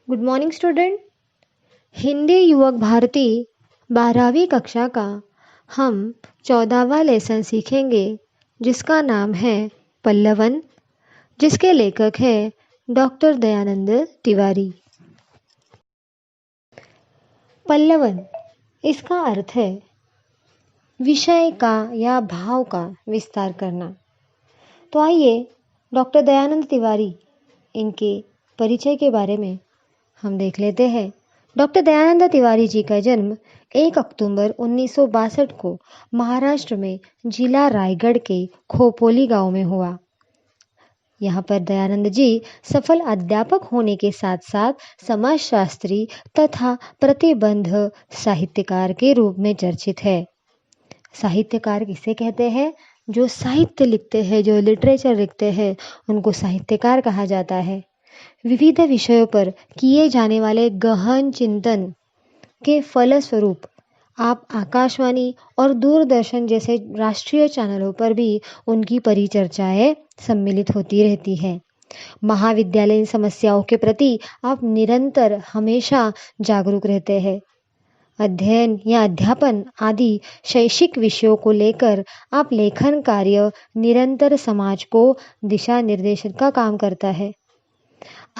Good morning student. Hindi युवक भारती 12वीं कक्षा का हम 14वां लेसन सीखेंगे जिसका नाम है पल्लवन, जिसके लेखक है डॉक्टर दयानंद तिवारी। पल्लवन इसका अर्थ है विषय का या भाव का विस्तार करना। तो आइए डॉक्टर दयानंद तिवारी इनके परिचय के बारे में हम देख लेते हैं। डॉक्टर दयानंद तिवारी जी का जन्म 1 अक्टूबर 1962 को महाराष्ट्र में जिला रायगढ़ के खोपोली गांव में हुआ। यहाँ पर दयानंद जी सफल अध्यापक होने के साथ साथ समाजशास्त्री तथा प्रतिबंध साहित्यकार के रूप में चर्चित है। साहित्यकार किसे कहते हैं? जो साहित्य लिखते हैं, जो लिटरेचर लिखते हैं, उनको साहित्यकार कहा जाता है। विविध विषयों पर किए जाने वाले गहन चिंतन के फलस्वरूप आप आकाशवाणी और दूरदर्शन जैसे राष्ट्रीय चैनलों पर भी उनकी परिचर्चाएं सम्मिलित होती रहती है। महाविद्यालयीन समस्याओं के प्रति आप निरंतर हमेशा जागरूक रहते हैं। अध्ययन या अध्यापन आदि शैक्षिक विषयों को लेकर आप लेखन कार्य निरंतर समाज को दिशा निर्देशन का काम करता है।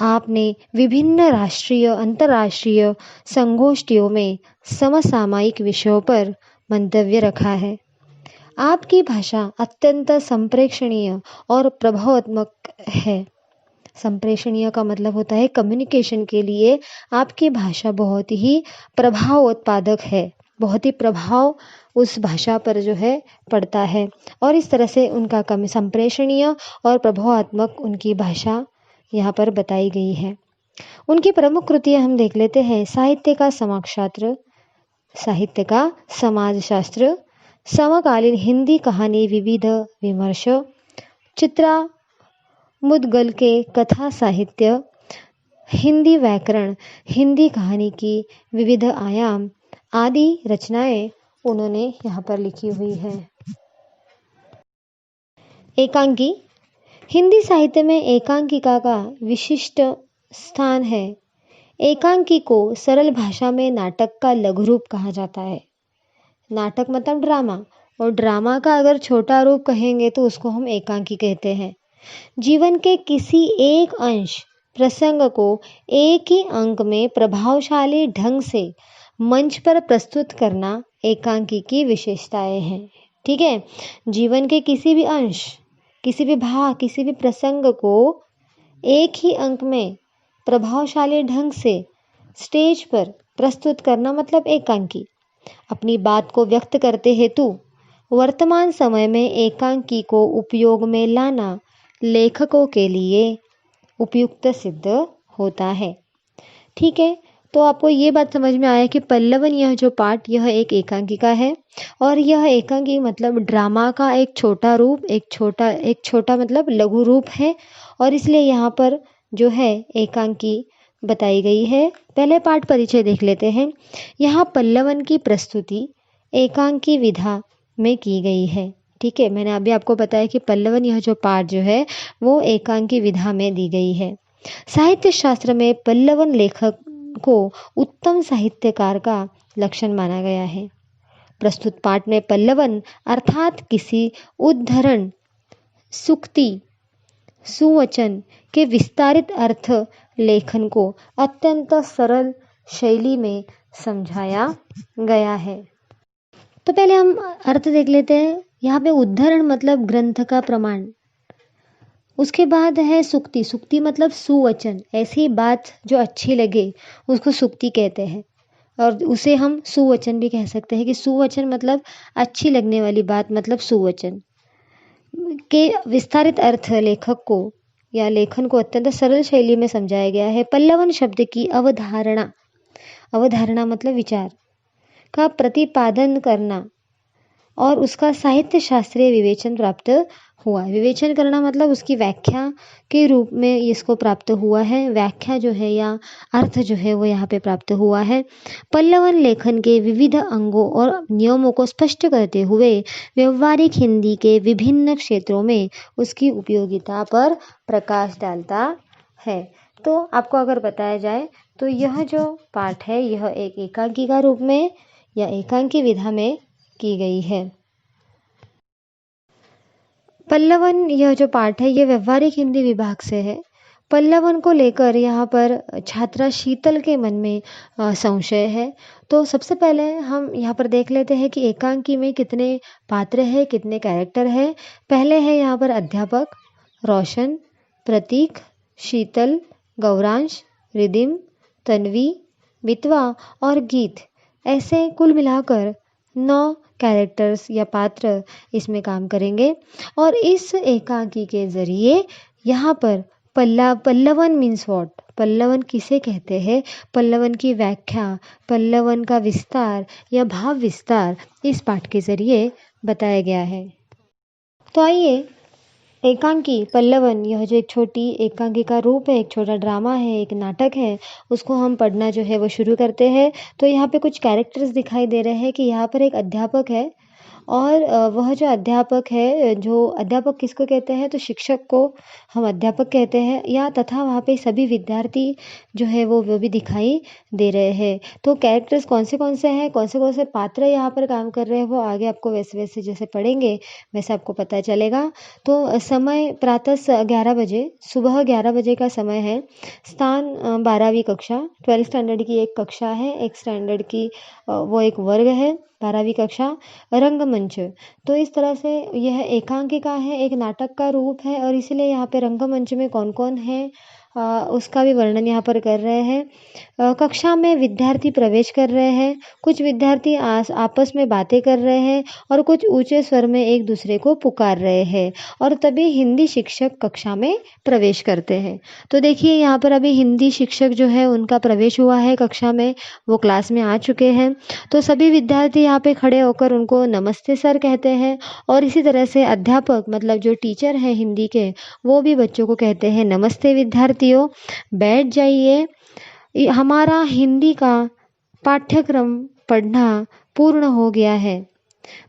आपने विभिन्न राष्ट्रीय अंतर्राष्ट्रीय संगोष्ठियों में समसामयिक विषयों पर मंतव्य रखा है। आपकी भाषा अत्यंत संप्रेषणीय और प्रभावात्मक है। संप्रेषणीय का मतलब होता है कम्युनिकेशन के लिए आपकी भाषा बहुत ही प्रभावोत्पादक है, बहुत ही प्रभाव उस भाषा पर जो है पड़ता है और इस तरह से उनका संप्रेषणीय और प्रभावात्मक उनकी भाषा यहाँ पर बताई गई है। उनकी प्रमुख कृतियाँ हम देख लेते हैं। साहित्य का समाजशास्त्र, साहित्य का समाजशास्त्र, समकालीन हिंदी कहानी विविध विमर्श, चित्रा मुदगल के कथा साहित्य, हिंदी व्याकरण, हिंदी कहानी की विविध आयाम आदि रचनाएं उन्होंने यहाँ पर लिखी हुई है। एकांकी हिंदी साहित्य में एकांकिका का विशिष्ट स्थान है। एकांकी को सरल भाषा में नाटक का लघु रूप कहा जाता है। नाटक मतलब ड्रामा, और ड्रामा का अगर छोटा रूप कहेंगे तो उसको हम एकांकी कहते हैं। जीवन के किसी एक अंश प्रसंग को एक ही अंक में प्रभावशाली ढंग से मंच पर प्रस्तुत करना एकांकी की विशेषताएं हैं। ठीक है, जीवन के किसी भी अंश, किसी भी भाग, किसी भी प्रसंग को एक ही अंक में प्रभावशाली ढंग से स्टेज पर प्रस्तुत करना मतलब एकांकी। अपनी बात को व्यक्त करते हेतु वर्तमान समय में एकांकी को उपयोग में लाना लेखकों के लिए उपयुक्त सिद्ध होता है। ठीक है, तो आपको ये बात समझ में आया कि पल्लवन यह जो पाठ यह एक एकांकिका है और यह एकांकी मतलब ड्रामा का एक छोटा रूप, एक छोटा मतलब लघु रूप है और इसलिए यहाँ पर जो है एकांकी बताई गई है। पहले पाठ परिचय देख लेते हैं। यहाँ पल्लवन की प्रस्तुति एकांकी विधा में की गई है। ठीक है, मैंने अभी आपको बताया कि पल्लवन यह जो पाठ जो है वो एकांकी विधा में दी गई है। साहित्य शास्त्र में पल्लवन लेखक को उत्तम साहित्यकार का लक्षण माना गया है। प्रस्तुत पाठ में पल्लवन अर्थात किसी उद्धरण, सूक्ति, सुवचन के विस्तारित अर्थ लेखन को अत्यंत सरल शैली में समझाया गया है। तो पहले हम अर्थ देख लेते हैं। यहाँ पे उद्धरण मतलब ग्रंथ का प्रमाण, उसके बाद है सुक्ति, सुक्ति मतलब सुवचन, ऐसी बात जो अच्छी लगे उसको सुक्ति कहते हैं और उसे हम सुवचन भी कह सकते हैं कि सुवचन मतलब अच्छी लगने वाली बात मतलब सुवचन के विस्तारित अर्थ लेखक को या लेखन को अत्यंत सरल शैली में समझाया गया है। पल्लवन शब्द की अवधारणा, अवधारणा मतलब विचार का प्रतिपादन करना और उसका साहित्य शास्त्रीय विवेचन प्राप्त हुआ। विवेचन करना मतलब उसकी व्याख्या के रूप में इसको प्राप्त हुआ है। व्याख्या जो है या अर्थ जो है वो यहाँ पे प्राप्त हुआ है। पल्लवन लेखन के विविध अंगों और नियमों को स्पष्ट करते हुए व्यवहारिक हिंदी के विभिन्न क्षेत्रों में उसकी उपयोगिता पर प्रकाश डालता है। तो आपको अगर बताया जाए तो यह जो पाठ है यह एक एकांकिका रूप में या एकांकी विधा में की गई है। पल्लवन यह जो पाठ है ये व्यवहारिक हिंदी विभाग से है। पल्लवन को लेकर यहाँ पर छात्रा शीतल के मन में संशय है। तो सबसे पहले हम यहाँ पर देख लेते हैं कि एकांकी में कितने पात्र हैं, कितने कैरेक्टर हैं। पहले है यहाँ पर अध्यापक, रोशन, प्रतीक, शीतल, गौरांश, रिदिम, तन्वी, मितवा और गीत। ऐसे कुल मिलाकर 9 कैरेक्टर्स या पात्र इसमें काम करेंगे और इस एकांकी के ज़रिए यहाँ पर पल्लवन मीन्स व्हाट, पल्लवन किसे कहते हैं, पल्लवन की व्याख्या, पल्लवन का विस्तार या भाव विस्तार इस पाठ के ज़रिए बताया गया है। तो आइए एकांकी पल्लवन यह जो एक छोटी एकांकी का रूप है, एक छोटा ड्रामा है, एक नाटक है, उसको हम पढ़ना जो है वो शुरू करते हैं। तो यहाँ पे कुछ कैरेक्टर्स दिखाई दे रहे हैं कि यहाँ पर एक अध्यापक है और वह जो अध्यापक है, जो अध्यापक किसको कहते हैं, तो शिक्षक को हम अध्यापक कहते हैं या तथा वहाँ पे सभी विद्यार्थी जो है वो भी दिखाई दे रहे हैं। तो कैरेक्टर्स कौन से हैं, कौन से पात्र यहाँ पर काम कर रहे हैं वो आगे आपको वैसे वैसे जैसे पढ़ेंगे वैसे आपको पता चलेगा। तो समय प्रातः 11 बजे, सुबह 11 बजे का समय है। स्थान 12वीं कक्षा, 12th स्टैंडर्ड की एक कक्षा है, एक स्टैंडर्ड की वो एक वर्ग है, 12वीं कक्षा। रंगमंच, तो इस तरह से यह एकांकिका है, एक नाटक का रूप है और इसलिए यहाँ पे रंगमंच में कौन कौन है उसका भी वर्णन यहाँ पर कर रहे हैं। कक्षा में विद्यार्थी प्रवेश कर रहे हैं, कुछ विद्यार्थी आपस में बातें कर रहे हैं और कुछ ऊंचे स्वर में एक दूसरे को पुकार रहे हैं और तभी हिंदी शिक्षक कक्षा में प्रवेश करते हैं। तो देखिए यहाँ पर अभी हिंदी शिक्षक जो है उनका प्रवेश हुआ है कक्षा में, वो क्लास में आ चुके हैं। तो सभी विद्यार्थी यहाँ पे खड़े होकर उनको नमस्ते सर कहते हैं और इसी तरह से अध्यापक मतलब जो टीचर हैं हिंदी के, वो भी बच्चों को कहते हैं नमस्ते विद्यार्थियों, बैठ जाइए, हमारा हिंदी का पाठ्यक्रम पढ़ना पूर्ण हो गया है,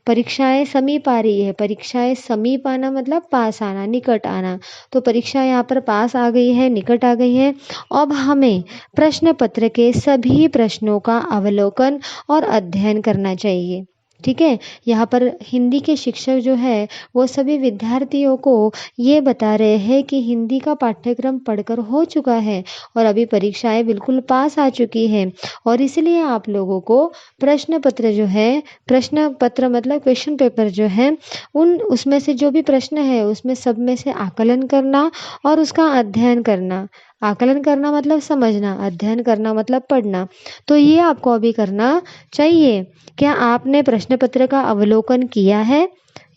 परीक्षाएं समीप आ रही है। परीक्षाएं समीप आना मतलब पास आना, निकट आना। तो परीक्षा यहाँ पर पास आ गई है, निकट आ गई है। अब हमें प्रश्न पत्र के सभी प्रश्नों का अवलोकन और अध्ययन करना चाहिए। ठीक है, यहाँ पर हिंदी के शिक्षक जो है वो सभी विद्यार्थियों को ये बता रहे हैं कि हिंदी का पाठ्यक्रम पढ़कर हो चुका है और अभी परीक्षाएं बिल्कुल पास आ चुकी हैं और इसलिए आप लोगों को प्रश्न पत्र जो है, प्रश्न पत्र मतलब क्वेश्चन पेपर जो है, उसमें से जो भी प्रश्न है उसमें सब में से आकलन करना और उसका अध्ययन करना। आकलन करना मतलब समझना, अध्ययन करना मतलब पढ़ना। तो ये आपको अभी करना चाहिए। क्या आपने प्रश्न पत्र का अवलोकन किया है?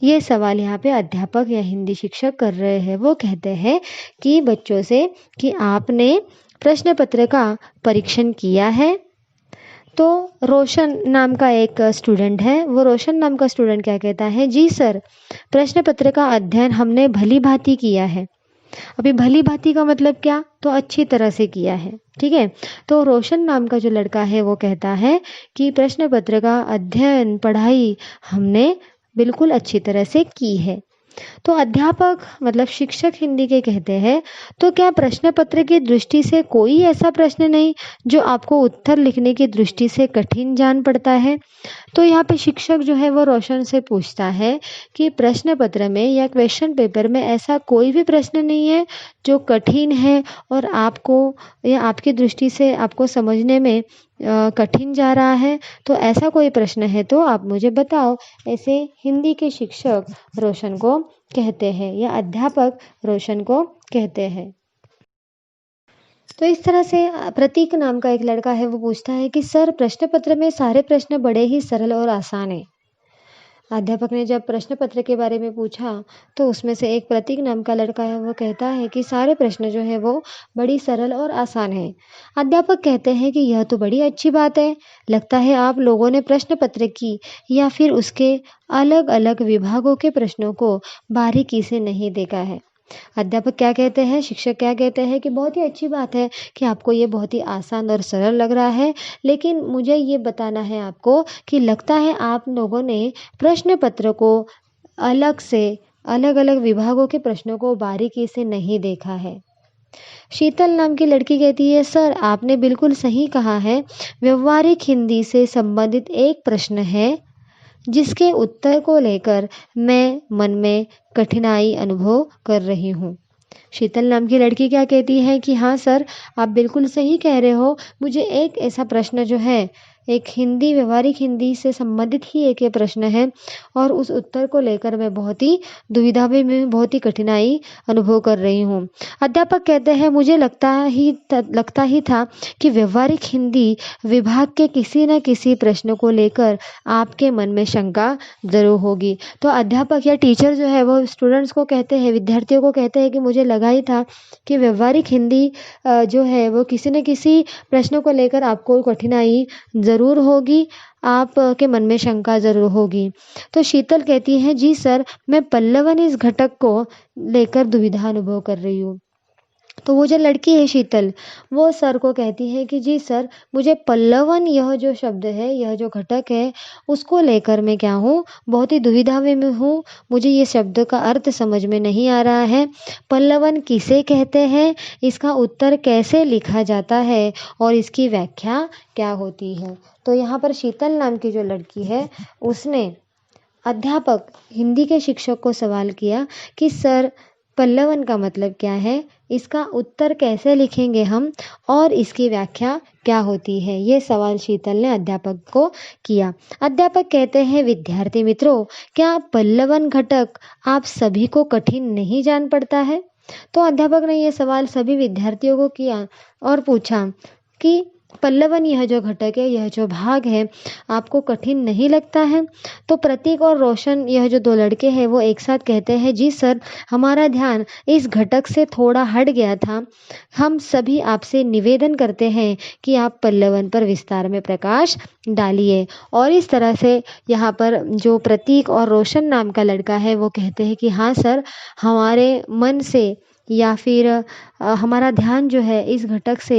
ये सवाल यहाँ पे अध्यापक या हिंदी शिक्षक कर रहे हैं। वो कहते हैं कि बच्चों से कि आपने प्रश्न पत्र का परीक्षण किया है। तो रोशन नाम का एक स्टूडेंट है, वो रोशन नाम का स्टूडेंट क्या कहता है, जी सर, प्रश्न पत्र का अध्ययन हमने भली भांति किया है। अभी भली भांति का मतलब क्या, तो अच्छी तरह से किया है। ठीक है, तो रोशन नाम का जो लड़का है वो कहता है कि प्रश्न पत्र का अध्ययन, पढ़ाई हमने बिल्कुल अच्छी तरह से की है। तो अध्यापक मतलब शिक्षक हिंदी के कहते हैं, तो क्या प्रश्न पत्र की दृष्टि से कोई ऐसा प्रश्न नहीं जो आपको उत्तर लिखने की दृष्टि से कठिन जान पड़ता है? तो यहाँ पे शिक्षक जो है वो रोशन से पूछता है कि प्रश्न पत्र में या क्वेश्चन पेपर में ऐसा कोई भी प्रश्न नहीं है जो कठिन है और आपको या आपकी दृष्टि से आपको समझने में कठिन जा रहा है। तो ऐसा कोई प्रश्न है तो आप मुझे बताओ, ऐसे हिंदी के शिक्षक रोशन को कहते हैं या अध्यापक रोशन को कहते हैं। तो इस तरह से प्रतीक नाम का एक लड़का है, वो पूछता है कि सर प्रश्न पत्र में सारे प्रश्न बड़े ही सरल और आसान हैं। अध्यापक ने जब प्रश्न पत्र के बारे में पूछा तो उसमें से एक प्रतीक नाम का लड़का है, वो कहता है कि सारे प्रश्न जो है वो बड़ी सरल और आसान है। अध्यापक कहते हैं कि यह तो बड़ी अच्छी बात है, लगता है आप लोगों ने प्रश्न पत्र की या फिर उसके अलग अलग विभागों के प्रश्नों को बारीकी से नहीं देखा है। अध्यापक क्या कहते हैं, शिक्षक क्या कहते हैं कि बहुत ही अच्छी बात है कि आपको ये बहुत ही आसान और सरल लग रहा है, लेकिन मुझे ये बताना है आपको कि लगता है आप लोगों ने प्रश्न पत्र को अलग से अलग अलग विभागों के प्रश्नों को बारीकी से नहीं देखा है। शीतल नाम की लड़की कहती है, सर आपने बिल्कुल सही कहा है। व्यवहारिक हिंदी से संबंधित एक प्रश्न है जिसके उत्तर को लेकर मैं मन में कठिनाई अनुभव कर रही हूँ। शीतल नाम की लड़की क्या कहती है कि हाँ सर, आप बिल्कुल सही कह रहे हो। मुझे एक ऐसा प्रश्न जो है, एक हिंदी व्यवहारिक हिंदी से संबंधित ही एक ये प्रश्न है और उस उत्तर को लेकर मैं बहुत ही दुविधा में मैं बहुत ही कठिनाई अनुभव कर रही हूँ। अध्यापक कहते हैं, मुझे लगता ही था कि व्यवहारिक हिंदी विभाग के किसी न किसी प्रश्न को लेकर आपके मन में शंका ज़रूर होगी। तो अध्यापक या टीचर जो है वो स्टूडेंट्स को कहते हैं, विद्यार्थियों को कहते हैं कि मुझे लगा ही था कि व्यवहारिक हिंदी जो है वो किसी न किसी प्रश्न को लेकर आपको कठिनाई ज़रूर होगी, आप के मन में शंका ज़रूर होगी। तो शीतल कहती है, जी सर, मैं पल्लवन इस घटक को लेकर दुविधा अनुभव कर रही हूँ। तो वो जो लड़की है शीतल, वो सर को कहती है कि जी सर, मुझे पल्लवन यह जो शब्द है, यह जो घटक है, उसको लेकर मैं क्या हूँ, बहुत ही दुविधा में मैं हूँ। मुझे ये शब्द का अर्थ समझ में नहीं आ रहा है। पल्लवन किसे कहते हैं, इसका उत्तर कैसे लिखा जाता है और इसकी व्याख्या क्या होती है। तो यहाँ पर शीतल नाम की जो लड़की है, उसने अध्यापक हिंदी के शिक्षक को सवाल किया कि सर, पल्लवन का मतलब क्या है, इसका उत्तर कैसे लिखेंगे हम और इसकी व्याख्या क्या होती है। ये सवाल शीतल ने अध्यापक को किया। अध्यापक कहते हैं, विद्यार्थी मित्रों, क्या पल्लवन घटक आप सभी को कठिन नहीं जान पड़ता है। तो अध्यापक ने यह सवाल सभी विद्यार्थियों को किया और पूछा कि पल्लवन यह जो घटक है, यह जो भाग है, आपको कठिन नहीं लगता है। तो प्रतीक और रोशन, यह जो दो लड़के हैं, वो एक साथ कहते हैं, जी सर, हमारा ध्यान इस घटक से थोड़ा हट गया था। हम सभी आपसे निवेदन करते हैं कि आप पल्लवन पर विस्तार में प्रकाश डालिए। और इस तरह से यहाँ पर जो प्रतीक और रोशन नाम का लड़का है, वो कहते हैं कि हाँ सर, हमारे मन से या फिर हमारा ध्यान जो है इस घटक से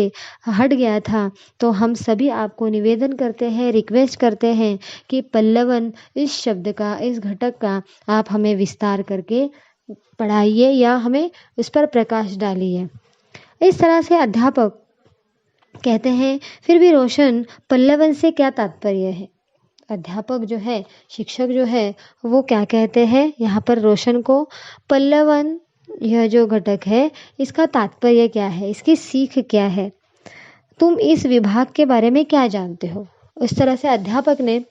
हट गया था। तो हम सभी आपको निवेदन करते हैं, रिक्वेस्ट करते हैं कि पल्लवन इस शब्द का, इस घटक का आप हमें विस्तार करके पढ़ाइए या हमें इस पर प्रकाश डालिए। इस तरह से अध्यापक कहते हैं, फिर भी रोशन, पल्लवन से क्या तात्पर्य है। अध्यापक जो है, शिक्षक जो है, वो क्या कहते हैं यहाँ पर रोशन को, पल्लवन यह जो घटक है, इसका तात्पर्य क्या है, इसकी सीख क्या है, तुम इस विभाग के बारे में क्या जानते हो। उस तरह से अध्यापक ने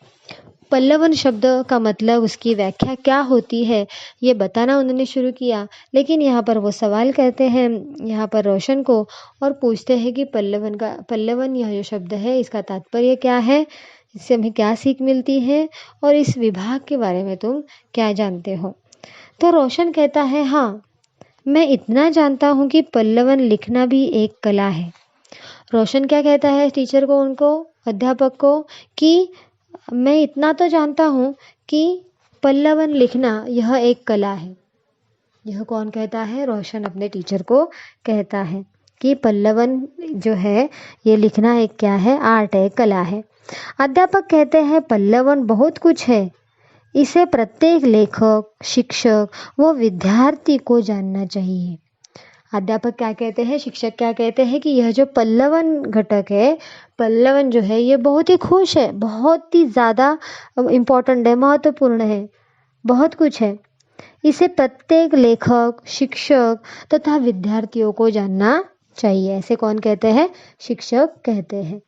पल्लवन शब्द का मतलब, उसकी व्याख्या क्या होती है, ये बताना उन्होंने शुरू किया। लेकिन यहाँ पर वो सवाल करते हैं यहाँ पर रोशन को और पूछते हैं कि पल्लवन यह जो शब्द है, इसका तात्पर्य क्या है, इससे हमें क्या सीख मिलती है और इस विभाग के बारे में तुम क्या जानते हो। तो रोशन कहता है, हाँ, मैं इतना जानता हूँ कि पल्लवन लिखना भी एक कला है। रोशन क्या कहता है टीचर को, उनको, अध्यापक को, कि मैं इतना तो जानता हूँ कि पल्लवन लिखना यह एक कला है। यह कौन कहता है, रोशन अपने टीचर को कहता है कि पल्लवन जो है ये लिखना एक क्या है, आर्ट है, कला है। अध्यापक कहते हैं, पल्लवन बहुत कुछ है, इसे प्रत्येक लेखक, शिक्षक व विद्यार्थी को जानना चाहिए। अध्यापक क्या कहते हैं, शिक्षक क्या कहते हैं कि यह जो पल्लवन घटक है, पल्लवन जो है, ये बहुत ही खुश है, बहुत ही ज़्यादा इम्पोर्टेंट है, महत्वपूर्ण है, बहुत कुछ है, इसे प्रत्येक लेखक, शिक्षक तथा विद्यार्थियों को जानना चाहिए। ऐसे कौन कहते हैं, शिक्षक कहते हैं।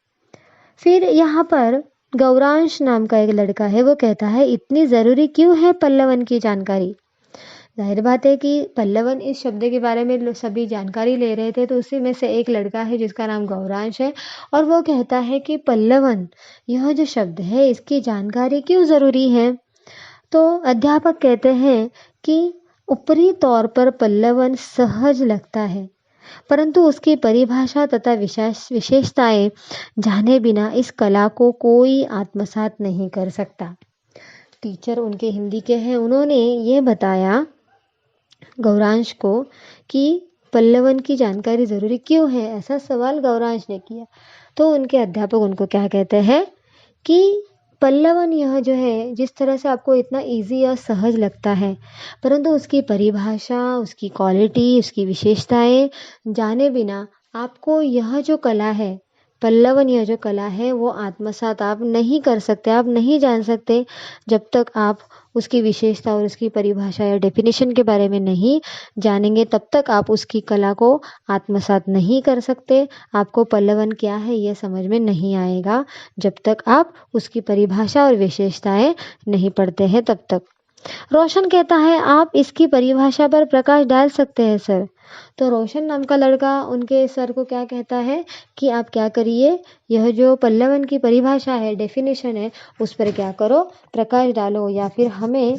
फिर यहाँ पर गौरांश नाम का एक लड़का है, वो कहता है, इतनी ज़रूरी क्यों है पल्लवन की जानकारी। जाहिर बात है कि पल्लवन इस शब्द के बारे में सभी जानकारी ले रहे थे, तो उसी में से एक लड़का है जिसका नाम गौरांश है और वो कहता है कि पल्लवन यह जो शब्द है, इसकी जानकारी क्यों ज़रूरी है। तो अध्यापक कहते हैं कि ऊपरी तौर पर पल्लवन सहज लगता है, परंतु उसकी परिभाषा तथा विशेषताएं जाने बिना इस कला को कोई आत्मसात नहीं कर सकता। टीचर उनके हिंदी के हैं, उन्होंने ये बताया गौरांश को कि पल्लवन की जानकारी ज़रूरी क्यों है, ऐसा सवाल गौरांश ने किया। तो उनके अध्यापक उनको क्या कहते हैं कि पल्लवन यह जो है जिस तरह से आपको इतना इजी और सहज लगता है, परंतु उसकी परिभाषा, उसकी क्वालिटी, उसकी विशेषताएं जाने बिना आपको यह जो कला है, पल्लवन यह जो कला है वो आत्मसात आप नहीं कर सकते, आप नहीं जान सकते जब तक आप उसकी विशेषता और उसकी परिभाषा या डेफिनेशन के बारे में नहीं जानेंगे, तब तक आप उसकी कला को आत्मसात नहीं कर सकते। आपको पल्लवन क्या है यह समझ में नहीं आएगा जब तक आप उसकी परिभाषा और विशेषताएं नहीं पढ़ते हैं तब तक। रोशन कहता है आप इसकी परिभाषा पर प्रकाश डाल सकते हैं सर। तो रोशन नाम का लड़का उनके सर को क्या कहता है कि आप क्या करिए, यह जो पल्लवन की परिभाषा है, डेफिनेशन है, उस पर क्या करो, प्रकाश डालो या फिर हमें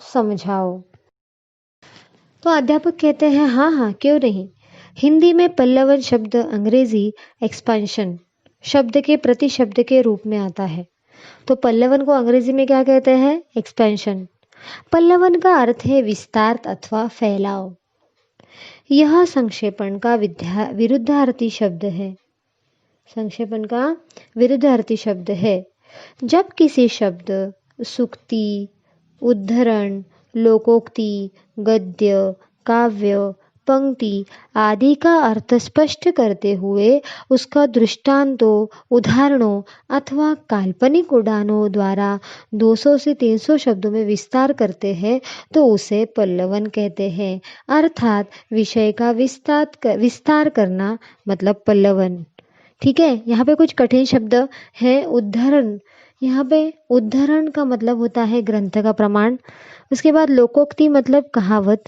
समझाओ। तो अध्यापक कहते हैं हाँ हाँ क्यों नहीं। हिंदी में पल्लवन शब्द अंग्रेजी एक्सपेंशन शब्द के प्रतिशब्द के रूप में आता है। तो पल्लवन को अंग्रेजी में क्या कहते हैं, एक्सपेंशन। पल्लवन का अर्थ है विस्तार अथवा फैलाव। यह संक्षेपण का विरुद्धार्थी शब्द है। संक्षेपण का विरुद्धार्थी शब्द है। जब किसी शब्द, सूक्ति, उद्धरण, लोकोक्ति, गद्य, काव्य, पंक्ति आदि का अर्थ स्पष्ट करते हुए उसका दृष्टांतों, उदाहरणों अथवा काल्पनिक उड़ानों द्वारा 200 से 300 शब्दों में विस्तार करते हैं तो उसे पल्लवन कहते हैं। अर्थात विषय का विस्तार करना मतलब पल्लवन। ठीक है, यहाँ पे कुछ कठिन शब्द है। उद्धरण, यहाँ पे उद्धरण का मतलब होता है ग्रंथ का प्रमाण। उसके बाद लोकोक्ति मतलब कहावत,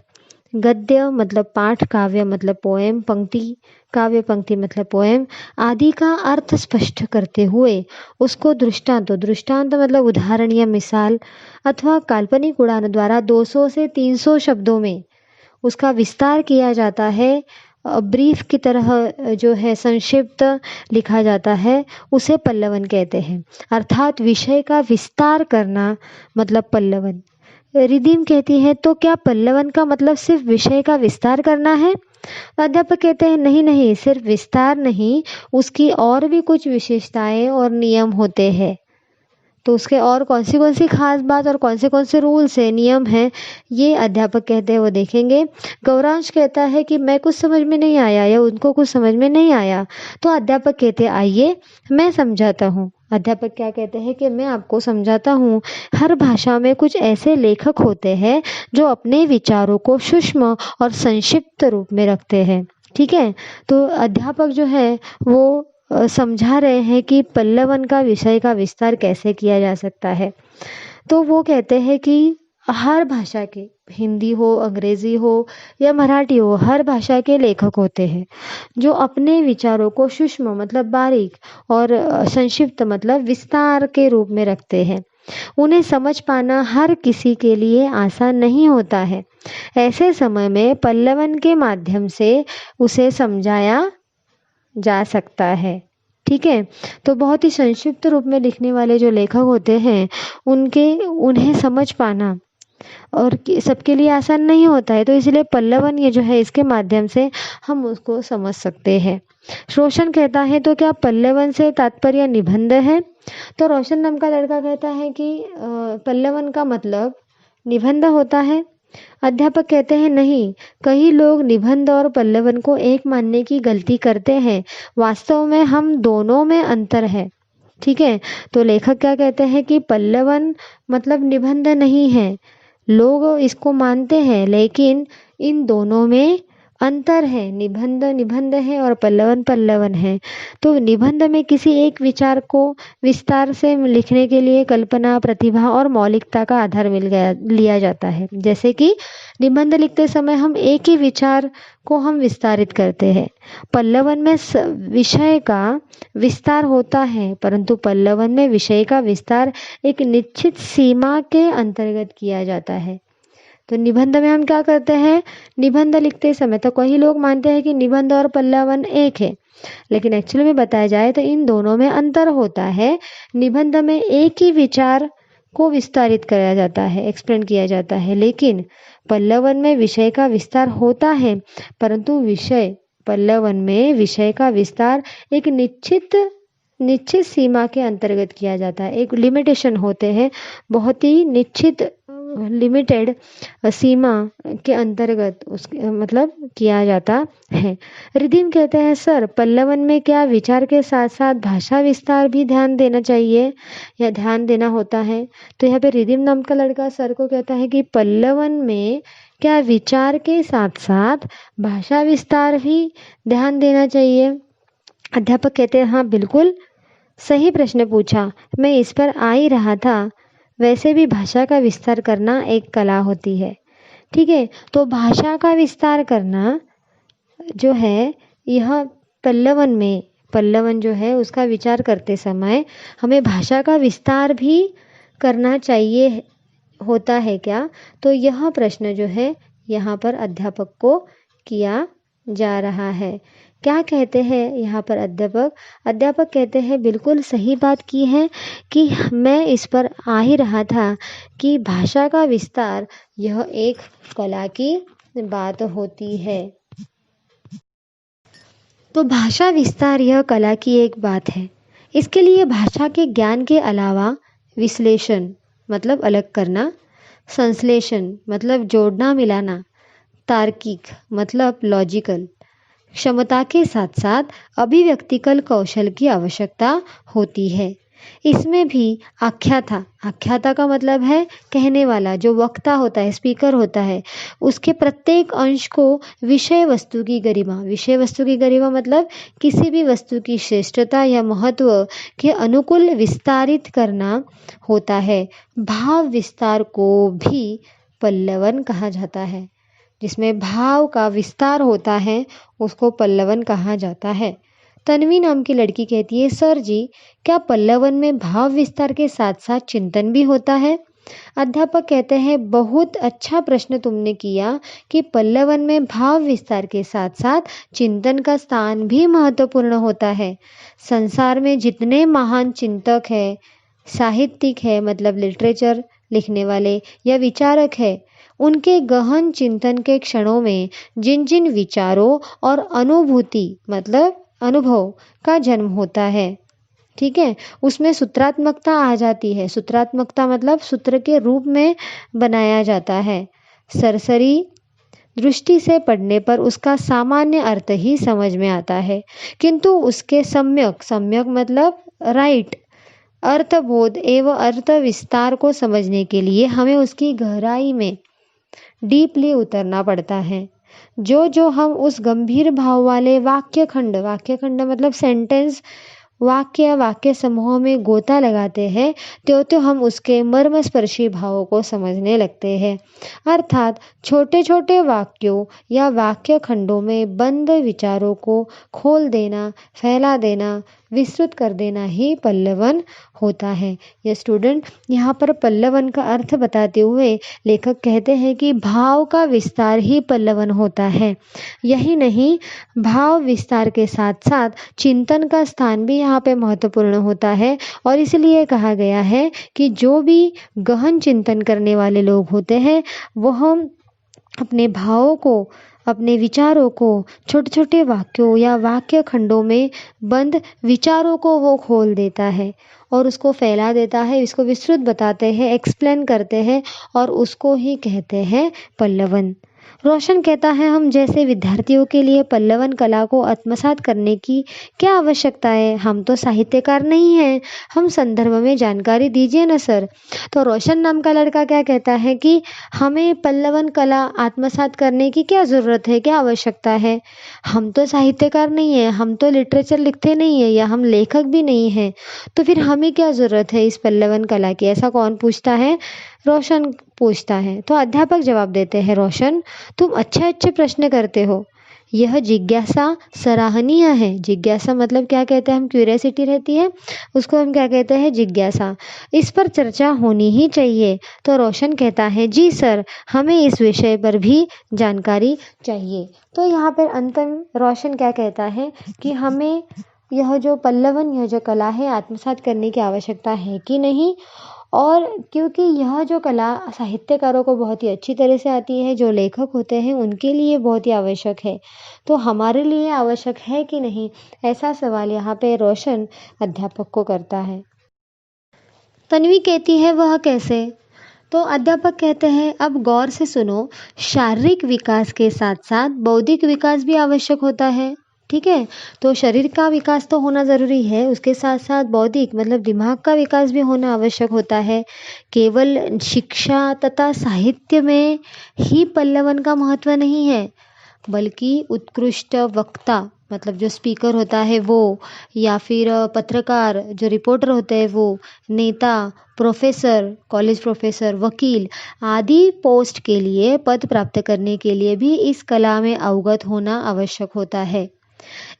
गद्य मतलब पाठ, काव्य मतलब पोएम, पंक्ति, काव्य पंक्ति मतलब पोएम आदि का अर्थ स्पष्ट करते हुए उसको दृष्टांत मतलब उदाहरण या मिसाल अथवा काल्पनिक उड़ान द्वारा 200 से 300 शब्दों में उसका विस्तार किया जाता है। ब्रीफ की तरह जो है संक्षिप्त लिखा जाता है, उसे पल्लवन कहते हैं। अर्थात विषय का विस्तार करना मतलब पल्लवन। रिदिम कहती है तो क्या पल्लवन का मतलब सिर्फ विषय का विस्तार करना है। अध्यापक कहते हैं नहीं नहीं, सिर्फ विस्तार नहीं, उसकी और भी कुछ विशेषताएं और नियम होते हैं। तो उसके और कौन सी खास बात और कौन से रूल्स है, नियम हैं, ये अध्यापक कहते हैं वो देखेंगे। गौरांश कहता है कि मैं कुछ समझ में नहीं आया या उनको कुछ समझ में नहीं आया। तो अध्यापक कहते हैं आइए मैं समझाता हूँ। अध्यापक क्या कहते हैं कि मैं आपको समझाता हूँ। हर भाषा में कुछ ऐसे लेखक होते हैं जो अपने विचारों को सूक्ष्म और संक्षिप्त रूप में रखते हैं। ठीक है, तो अध्यापक जो है वो समझा रहे हैं कि पल्लवन का विषय का विस्तार कैसे किया जा सकता है। तो वो कहते हैं कि हर भाषा के, हिंदी हो, अंग्रेजी हो या मराठी हो, हर भाषा के लेखक होते हैं जो अपने विचारों को सूक्ष्म मतलब बारीक और संक्षिप्त मतलब विस्तार के रूप में रखते हैं। उन्हें समझ पाना हर किसी के लिए आसान नहीं होता है। ऐसे समय में पल्लवन के माध्यम से उसे समझाया जा सकता है। ठीक है, तो बहुत ही संक्षिप्त रूप में लिखने वाले जो लेखक होते हैं उन्हें समझ पाना और सबके लिए आसान नहीं होता है, तो इसलिए पल्लवन ये जो है इसके माध्यम से हम उसको समझ सकते हैं। रोशन कहता है तो क्या पल्लवन से तात्पर्य निबंध है। तो रोशन नाम का लड़का कहता है कि पल्लवन का मतलब निबंध होता है। अध्यापक कहते हैं नहीं, कई लोग निबंध और पल्लवन को एक मानने की गलती करते हैं। वास्तव में हम दोनों में अंतर है। ठीक है, तो लेखक क्या कहते हैं कि पल्लवन मतलब निबंध नहीं है। लोग इसको मानते हैं लेकिन इन दोनों में अंतर है। निबंध निबंध है और पल्लवन पल्लवन है। तो निबंध में किसी एक विचार को विस्तार से लिखने के लिए कल्पना, प्रतिभा और मौलिकता का आधार लिया जाता है। जैसे कि निबंध लिखते समय हम एक ही विचार को हम विस्तारित करते हैं। पल्लवन में विषय का विस्तार होता है, परंतु पल्लवन में विषय का विस्तार एक निश्चित सीमा के अंतर्गत किया जाता है। तो निबंध में हम क्या करते हैं, निबंध लिखते समय तो कई लोग मानते हैं कि निबंध और पल्लवन एक है, लेकिन एक्चुअली में बताया जाए तो इन दोनों में अंतर होता है। निबंध में एक ही विचार को विस्तारित किया जाता है, एक्सप्लेन किया जाता है, लेकिन पल्लवन में विषय का विस्तार होता है, परंतु पल्लवन में विषय का विस्तार एक निश्चित निश्चित सीमा के अंतर्गत किया जाता है। एक लिमिटेशन होते हैं, बहुत ही निश्चित लिमिटेड सीमा के अंतर्गत उसके मतलब किया जाता है। रिधिम कहते हैं सर पल्लवन में क्या विचार के साथ साथ भाषा विस्तार भी ध्यान देना चाहिए या ध्यान देना होता है? तो यहाँ पे रिधिम नाम का लड़का सर को कहता है कि पल्लवन में क्या विचार के साथ साथ भाषा विस्तार भी ध्यान देना चाहिए? अध्यापक कहते हैं हाँ बिल्कुल सही प्रश्न पूछा, मैं इस पर आ ही रहा था। वैसे भी भाषा का विस्तार करना एक कला होती है। ठीक है, तो भाषा का विस्तार करना जो है यह पल्लवन जो है उसका विचार करते समय हमें भाषा का विस्तार भी करना चाहिए होता है क्या? तो यह प्रश्न जो है यहाँ पर अध्यापक को किया जा रहा है। क्या कहते हैं यहाँ पर अध्यापक कहते हैं बिल्कुल सही बात की है कि मैं इस पर आ ही रहा था कि भाषा का विस्तार यह एक कला की बात होती है। तो भाषा विस्तार यह कला की एक बात है। इसके लिए भाषा के ज्ञान के अलावा विश्लेषण मतलब अलग करना, संश्लेषण मतलब जोड़ना मिलाना, तार्किक मतलब लॉजिकल क्षमता के साथ साथ अभिव्यक्तिकल कौशल की आवश्यकता होती है। इसमें भी आख्याता का मतलब है कहने वाला, जो वक्ता होता है, स्पीकर होता है, उसके प्रत्येक अंश को विषय वस्तु की गरिमा मतलब किसी भी वस्तु की श्रेष्ठता या महत्व के अनुकूल विस्तारित करना होता है। भाव विस्तार को भी पल्लवन कहा जाता है। जिसमें भाव का विस्तार होता है उसको पल्लवन कहा जाता है। तन्वी नाम की लड़की कहती है सर जी क्या पल्लवन में भाव विस्तार के साथ साथ चिंतन भी होता है? अध्यापक कहते हैं बहुत अच्छा प्रश्न तुमने किया कि पल्लवन में भाव विस्तार के साथ साथ चिंतन का स्थान भी महत्वपूर्ण होता है। संसार में जितने महान चिंतक है, साहित्यिक है मतलब लिटरेचर लिखने वाले या विचारक है, उनके गहन चिंतन के क्षणों में जिन जिन विचारों और अनुभूति मतलब अनुभव का जन्म होता है, ठीक है, उसमें सूत्रात्मकता आ जाती है। सूत्रात्मकता मतलब सूत्र के रूप में बनाया जाता है। सरसरी दृष्टि से पढ़ने पर उसका सामान्य अर्थ ही समझ में आता है, किंतु उसके सम्यक मतलब राइट अर्थबोध एवं अर्थ विस्तार को समझने के लिए हमें उसकी गहराई में डीपली उतरना पड़ता है। जो हम उस गंभीर भाव वाले वाक्य खंड मतलब सेंटेंस वाक्य समूह में गोता लगाते हैं त्यों हम उसके मर्मस्पर्शी भावों को समझने लगते हैं। अर्थात छोटे छोटे वाक्यों या वाक्य खंडों में बंद विचारों को खोल देना, फैला देना, विस्तृत कर देना ही पल्लवन होता है। यह स्टूडेंट यहाँ पर पल्लवन का अर्थ बताते हुए लेखक कहते हैं कि भाव का विस्तार ही पल्लवन होता है। यही नहीं, भाव विस्तार के साथ साथ चिंतन का स्थान भी यहाँ पे महत्वपूर्ण होता है और इसलिए कहा गया है कि जो भी गहन चिंतन करने वाले लोग होते हैं वह अपने भावों को, अपने विचारों को छोटे छोटे वाक्यों या वाक्य खंडों में बंद विचारों को वो खोल देता है और उसको फैला देता है, इसको विस्तृत बताते हैं, एक्सप्लेन करते हैं और उसको ही कहते हैं पल्लवन। रोशन कहता है हम जैसे विद्यार्थियों के लिए पल्लवन कला को आत्मसात करने की क्या आवश्यकता है? हम तो साहित्यकार नहीं हैं, हम संदर्भ में जानकारी दीजिए ना सर। तो रोशन नाम का लड़का क्या कहता है कि हमें पल्लवन कला आत्मसात करने की क्या ज़रूरत है, क्या आवश्यकता है? हम तो साहित्यकार नहीं हैं, हम तो लिटरेचर लिखते नहीं हैं या हम लेखक भी नहीं हैं, तो फिर हमें क्या ज़रूरत है इस पल्लवन कला की? ऐसा कौन पूछता है? रोशन पूछता है। तो अध्यापक जवाब देते हैं रोशन तुम अच्छे प्रश्न करते हो, यह जिज्ञासा सराहनीय है। जिज्ञासा मतलब क्या कहते हैं हम? क्यूरियोसिटी रहती है, उसको हम क्या कहते हैं? जिज्ञासा। इस पर चर्चा होनी ही चाहिए। तो रोशन कहता है जी सर, हमें इस विषय पर भी जानकारी चाहिए। तो यहाँ पर अंत में रोशन क्या कहता है कि हमें यह जो पल्लवन, यह जो कला है आत्मसात करने की आवश्यकता है कि नहीं, और क्योंकि यह जो कला साहित्यकारों को बहुत ही अच्छी तरह से आती है, जो लेखक होते हैं उनके लिए बहुत ही आवश्यक है, तो हमारे लिए आवश्यक है कि नहीं, ऐसा सवाल यहाँ पे रोशन अध्यापक को करता है। तन्वी कहती है वह कैसे? तो अध्यापक कहते हैं अब गौर से सुनो, शारीरिक विकास के साथ साथ बौद्धिक विकास भी आवश्यक होता है। ठीक है, तो शरीर का विकास तो होना ज़रूरी है, उसके साथ साथ बौद्धिक मतलब दिमाग का विकास भी होना आवश्यक होता है। केवल शिक्षा तथा साहित्य में ही पल्लवन का महत्व नहीं है, बल्कि उत्कृष्ट वक्ता मतलब जो स्पीकर होता है वो, या फिर पत्रकार जो रिपोर्टर होते हैं वो, नेता, प्रोफेसर, कॉलेज प्रोफेसर, वकील आदि पोस्ट के लिए, पद प्राप्त करने के लिए भी इस कला में अवगत होना आवश्यक होता है।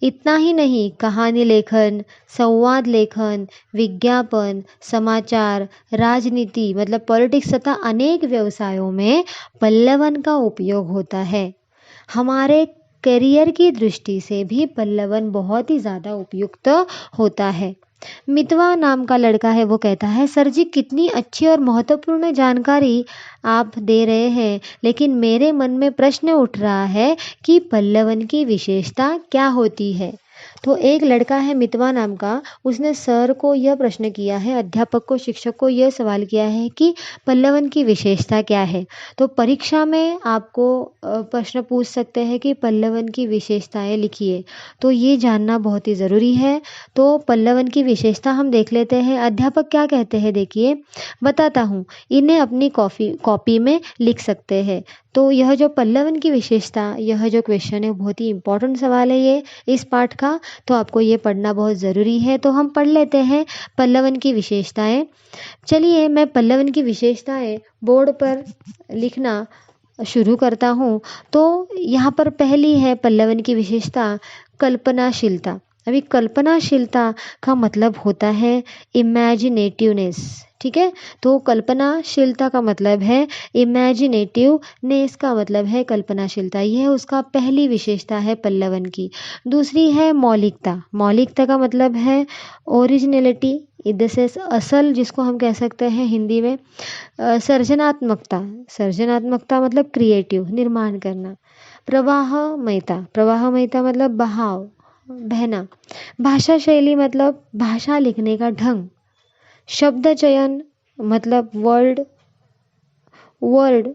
इतना ही नहीं, कहानी लेखन, संवाद लेखन, विज्ञापन, समाचार, राजनीति मतलब पॉलिटिक्स तथा अनेक व्यवसायों में पल्लवन का उपयोग होता है। हमारे करियर की दृष्टि से भी पल्लवन बहुत ही ज़्यादा उपयुक्त होता है। मितवा नाम का लड़का है, वो कहता है सर जी कितनी अच्छी और महत्वपूर्ण जानकारी आप दे रहे हैं, लेकिन मेरे मन में प्रश्न उठ रहा है कि पल्लवन की विशेषता क्या होती है। तो एक लड़का है मितवा नाम का, उसने सर को यह प्रश्न किया है, अध्यापक को, शिक्षक को यह सवाल किया है कि पल्लवन की विशेषता क्या है। तो परीक्षा में आपको प्रश्न पूछ सकते हैं कि पल्लवन की विशेषताएं लिखिए, तो ये जानना बहुत ही ज़रूरी है। तो पल्लवन की विशेषता हम देख लेते हैं। अध्यापक क्या कहते हैं, देखिए बताता हूँ, इन्हें अपनी कॉपी में लिख सकते हैं। तो यह जो पल्लवन की विशेषता, यह जो क्वेश्चन है बहुत ही इंपॉर्टेंट सवाल है ये इस पाठ का, तो आपको ये पढ़ना बहुत ज़रूरी है। तो हम पढ़ लेते हैं पल्लवन की विशेषताएं। चलिए मैं पल्लवन की विशेषताएं बोर्ड पर लिखना शुरू करता हूँ। तो यहाँ पर पहली है पल्लवन की विशेषता, कल्पनाशीलता। अभी कल्पनाशीलता का मतलब होता है इमेजिनेटिवनेस। ठीक है, तो कल्पनाशीलता का मतलब है इमेजिनेटिवनेस, का मतलब है कल्पनाशीलता, यह उसका पहली विशेषता है पल्लवन की। दूसरी है मौलिकता। मौलिकता का मतलब है ओरिजिनलिटी, जैसे असल जिसको हम कह सकते हैं हिंदी में। सृजनात्मकता, सृजनात्मकता मतलब क्रिएटिव, निर्माण करना। प्रवाहमयता, प्रवाहमयता मतलब बहाव, बहना। भाषा शैली मतलब भाषा लिखने का ढंग। शब्द चयन मतलब वर्ड वर्ड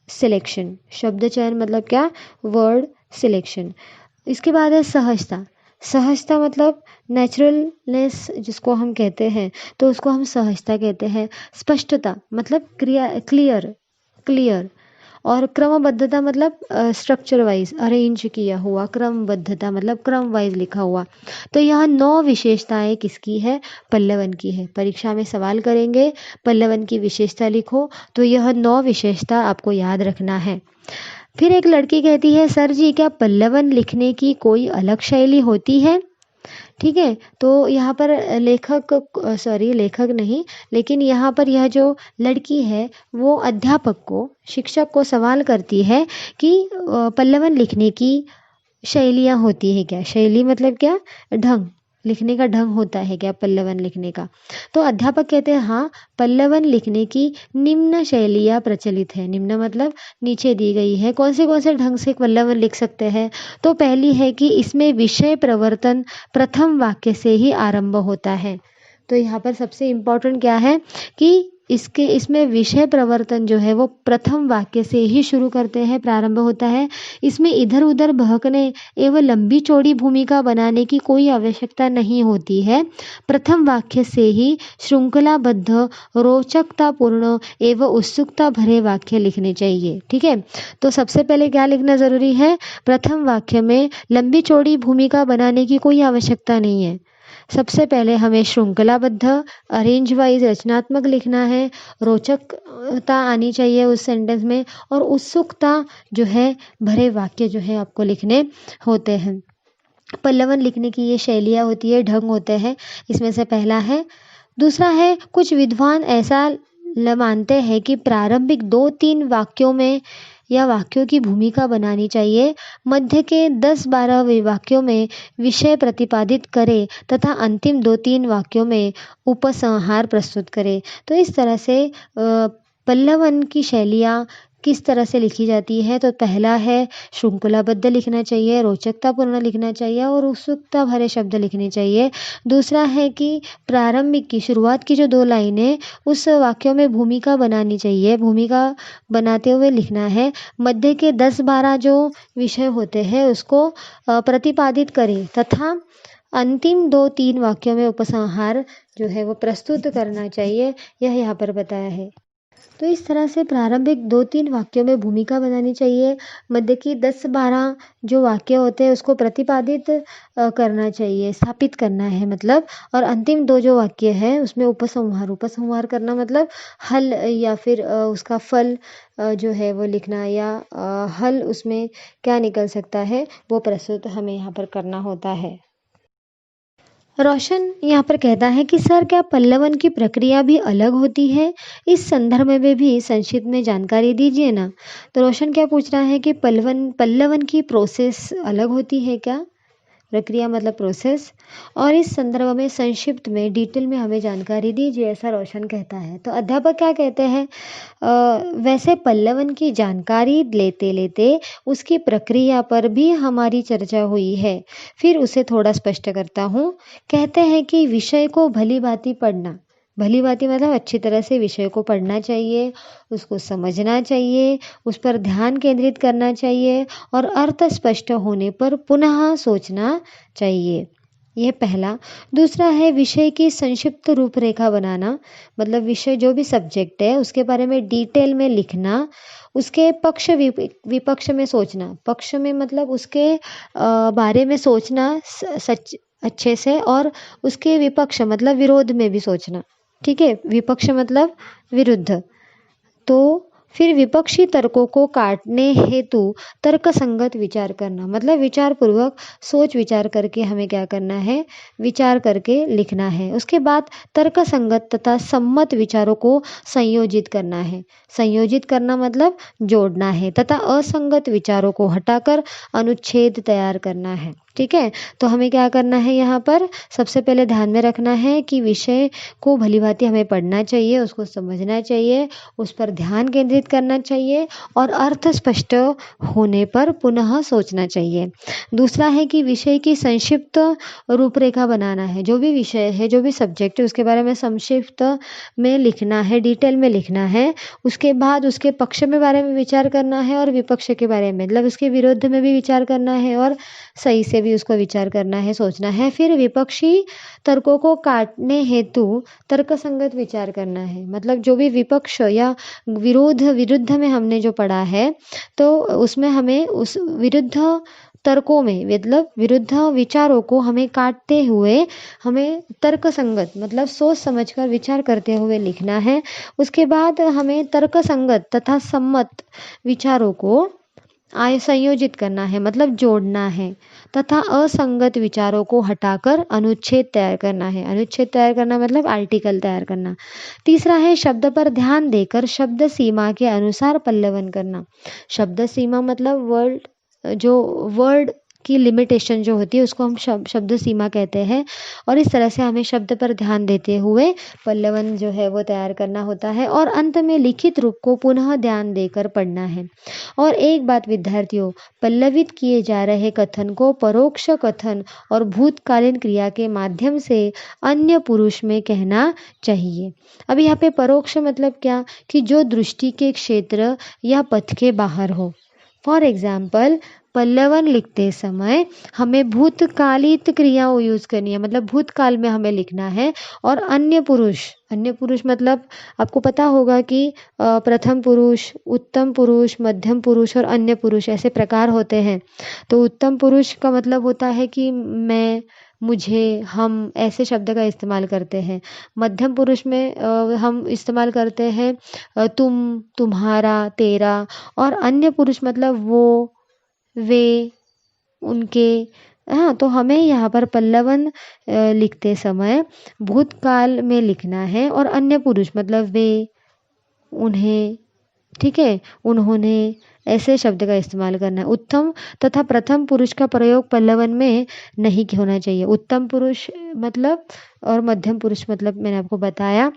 सिलेक्शन, शब्द चयन मतलब क्या, वर्ड सिलेक्शन। इसके बाद है सहजता। सहजता मतलब नेचुरलनेस जिसको हम कहते हैं, तो उसको हम सहजता कहते हैं। स्पष्टता मतलब क्लियर क्लियर। और क्रमबद्धता मतलब स्ट्रक्चर वाइज अरेंज किया हुआ, क्रमबद्धता मतलब क्रम वाइज लिखा हुआ। तो यह 9 विशेषताएं किसकी है, पल्लवन की है। परीक्षा में सवाल करेंगे पल्लवन की विशेषता लिखो, तो यह 9 विशेषता आपको याद रखना है। फिर एक लड़की कहती है सर जी क्या पल्लवन लिखने की कोई अलग शैली होती है? ठीक है, तो यहाँ पर लेखक नहीं, लेकिन यहाँ पर यह जो लड़की है वो अध्यापक को, शिक्षक को सवाल करती है कि पल्लवन लिखने की शैलियाँ होती है क्या। शैली मतलब क्या, ढंग, लिखने का ढंग होता है क्या पल्लवन लिखने का। तो अध्यापक कहते हैं हाँ, पल्लवन लिखने की निम्न शैलियाँ प्रचलित है। निम्न मतलब नीचे दी गई है, कौन से ढंग से पल्लवन लिख सकते हैं। तो पहली है कि इसमें विषय प्रवर्तन प्रथम वाक्य से ही आरंभ होता है। तो यहाँ पर सबसे इम्पोर्टेंट क्या है कि इसमें विषय प्रवर्तन जो है वो प्रथम वाक्य से ही शुरू करते हैं, प्रारंभ होता है। इसमें इधर उधर बहकने एवं लंबी चौड़ी भूमिका बनाने की कोई आवश्यकता नहीं होती है। प्रथम वाक्य से ही श्रृंखलाबद्ध, रोचकतापूर्ण एवं उत्सुकता भरे वाक्य लिखने चाहिए। ठीक है, तो सबसे पहले क्या लिखना ज़रूरी है, प्रथम वाक्य में लंबी चौड़ी भूमिका बनाने की कोई आवश्यकता नहीं है। सबसे पहले हमें श्रृंखलाबद्ध, अरेंज वाइज, रचनात्मक लिखना है। रोचकता आनी चाहिए उस सेंटेंस में, और उत्सुकता जो है भरे वाक्य जो है आपको लिखने होते हैं। पल्लवन लिखने की ये शैलियाँ होती है, ढंग होते हैं, इसमें से पहला है। दूसरा है, कुछ विद्वान ऐसा मानते हैं कि प्रारंभिक 2-3 वाक्यों में या वाक्यों की भूमिका बनानी चाहिए। मध्य के 10-12 वाक्यों में विषय प्रतिपादित करें तथा अंतिम 2-3 वाक्यों में उपसंहार प्रस्तुत करें। तो इस तरह से पल्लवन की शैलियाँ किस तरह से लिखी जाती है, तो पहला है श्रृंखलाबद्ध लिखना चाहिए, रोचकतापूर्ण लिखना चाहिए और उत्सुकता भरे शब्द लिखने चाहिए। दूसरा है कि प्रारंभिक की शुरुआत की जो 2 लाइनें उस वाक्यों में भूमिका बनानी चाहिए, भूमिका बनाते हुए लिखना है। मध्य के 10-12 जो विषय होते हैं उसको प्रतिपादित करें तथा अंतिम 2-3 वाक्यों में उपसंहार जो है वो प्रस्तुत करना चाहिए, यह यहाँ पर बताया है। तो इस तरह से प्रारंभिक 2-3 वाक्यों में भूमिका बनानी चाहिए, मध्य की 10-12 जो वाक्य होते हैं उसको प्रतिपादित करना चाहिए, स्थापित करना है मतलब, और अंतिम 2 जो वाक्य है उसमें उपसंहार करना मतलब हल या फिर उसका फल जो है वो लिखना या हल उसमें क्या निकल सकता है वो प्रस्तुत हमें यहाँ पर करना होता है। रोशन यहाँ पर कहता है कि सर क्या पल्लवन की प्रक्रिया भी अलग होती है? इस संदर्भ में भी संक्षिप्त में जानकारी दीजिए ना। तो रोशन क्या पूछ रहा है कि पल्लवन की प्रोसेस अलग होती है क्या? प्रक्रिया मतलब प्रोसेस। और इस संदर्भ में संक्षिप्त में डिटेल में हमें जानकारी दीजिए, ऐसा रोशन कहता है। तो अध्यापक क्या कहते हैं, वैसे पल्लवन की जानकारी लेते लेते उसकी प्रक्रिया पर भी हमारी चर्चा हुई है। फिर उसे थोड़ा स्पष्ट करता हूँ। कहते हैं कि विषय को भली भांति पढ़ना, भली भांति मतलब अच्छी तरह से विषय को पढ़ना चाहिए, उसको समझना चाहिए, उस पर ध्यान केंद्रित करना चाहिए और अर्थ स्पष्ट होने पर पुनः सोचना चाहिए। यह पहला। दूसरा है विषय की संक्षिप्त रूपरेखा बनाना, मतलब विषय जो भी सब्जेक्ट है उसके बारे में डिटेल में लिखना, उसके पक्ष विपक्ष में सोचना, पक्ष में मतलब उसके बारे में सोचना सच अच्छे से, और उसके विपक्ष मतलब विरोध में भी सोचना। ठीक है, विपक्ष मतलब विरुद्ध। तो फिर विपक्षी तर्कों को काटने हेतु तर्क संगत विचार करना, मतलब विचार पूर्वक सोच विचार करके हमें क्या करना है, विचार करके लिखना है। उसके बाद तर्क संगत तथा सम्मत विचारों को संयोजित करना है। संयोजित करना मतलब जोड़ना है, तथा असंगत विचारों को हटाकर अनुच्छेद तैयार करना है। ठीक है, तो हमें क्या करना है, यहाँ पर सबसे पहले ध्यान में रखना है कि विषय को भलीभांति हमें पढ़ना चाहिए, उसको समझना चाहिए, उस पर ध्यान केंद्रित करना चाहिए और अर्थ स्पष्ट होने पर पुनः सोचना चाहिए। दूसरा है कि विषय की संक्षिप्त रूपरेखा बनाना है। जो भी विषय है, जो भी सब्जेक्ट है उसके बारे में संक्षिप्त में लिखना है, डिटेल में लिखना है। उसके बाद उसके पक्ष में बारे में विचार करना है और विपक्ष के बारे में मतलब उसके विरुद्ध में भी विचार करना है और सही से भी उसको विचार करना है, सोचना है। फिर विपक्षी तर्कों को काटने हेतु तर्कसंगत विचार करना है, मतलब जो भी विपक्ष या विरुद्ध में हमने जो पढ़ा है तो उसमें हमें उस विरुद्ध तर्कों में मतलब विरुद्ध विचारों को हमें काटते हुए हमें तर्कसंगत मतलब सोच समझकर विचार करते हुए लिखना है। उसके बाद हमें तर्कसंगत तथा सम्मत विचारों को संयोजित करना है, मतलब जोड़ना है, तथा असंगत विचारों को हटाकर अनुच्छेद तैयार करना है। अनुच्छेद तैयार करना मतलब आर्टिकल तैयार करना। तीसरा है शब्द पर ध्यान देकर शब्द सीमा के अनुसार पल्लवन करना। शब्द सीमा मतलब वर्ड की लिमिटेशन जो होती है उसको हम शब्द सीमा कहते हैं, और इस तरह से हमें शब्द पर ध्यान देते हुए पल्लवन जो है वो तैयार करना होता है। और अंत में लिखित रूप को पुनः ध्यान देकर पढ़ना है। और एक बात विद्यार्थियों, पल्लवित किए जा रहे कथन को परोक्ष कथन और भूतकालीन क्रिया के माध्यम से अन्य पुरुष में कहना चाहिए। अब यहाँ पे परोक्ष मतलब क्या, कि जो दृष्टि के क्षेत्र या पथ के बाहर हो। फॉर एग्जाम्पल, पल्लवन लिखते समय हमें भूतकालित क्रियाओं यूज करनी है, मतलब भूतकाल में हमें लिखना है। और अन्य पुरुष मतलब आपको पता होगा कि प्रथम पुरुष, उत्तम पुरुष, मध्यम पुरुष और अन्य पुरुष ऐसे प्रकार होते हैं। तो उत्तम पुरुष का मतलब होता है कि मैं, मुझे, हम ऐसे शब्द का इस्तेमाल करते हैं। मध्यम पुरुष में हम इस्तेमाल करते हैं तुम, तुम्हारा, तेरा। और अन्य पुरुष मतलब वो, वे, उनके। हाँ, तो हमें यहाँ पर पल्लवन लिखते समय भूतकाल में लिखना है और अन्य पुरुष मतलब वे, उन्हें, ठीक है, उन्होंने, ऐसे शब्द का इस्तेमाल करना है। उत्तम तथा प्रथम पुरुष का प्रयोग पल्लवन में नहीं होना चाहिए। उत्तम पुरुष मतलब और मध्यम पुरुष मतलब मैंने आपको बताया।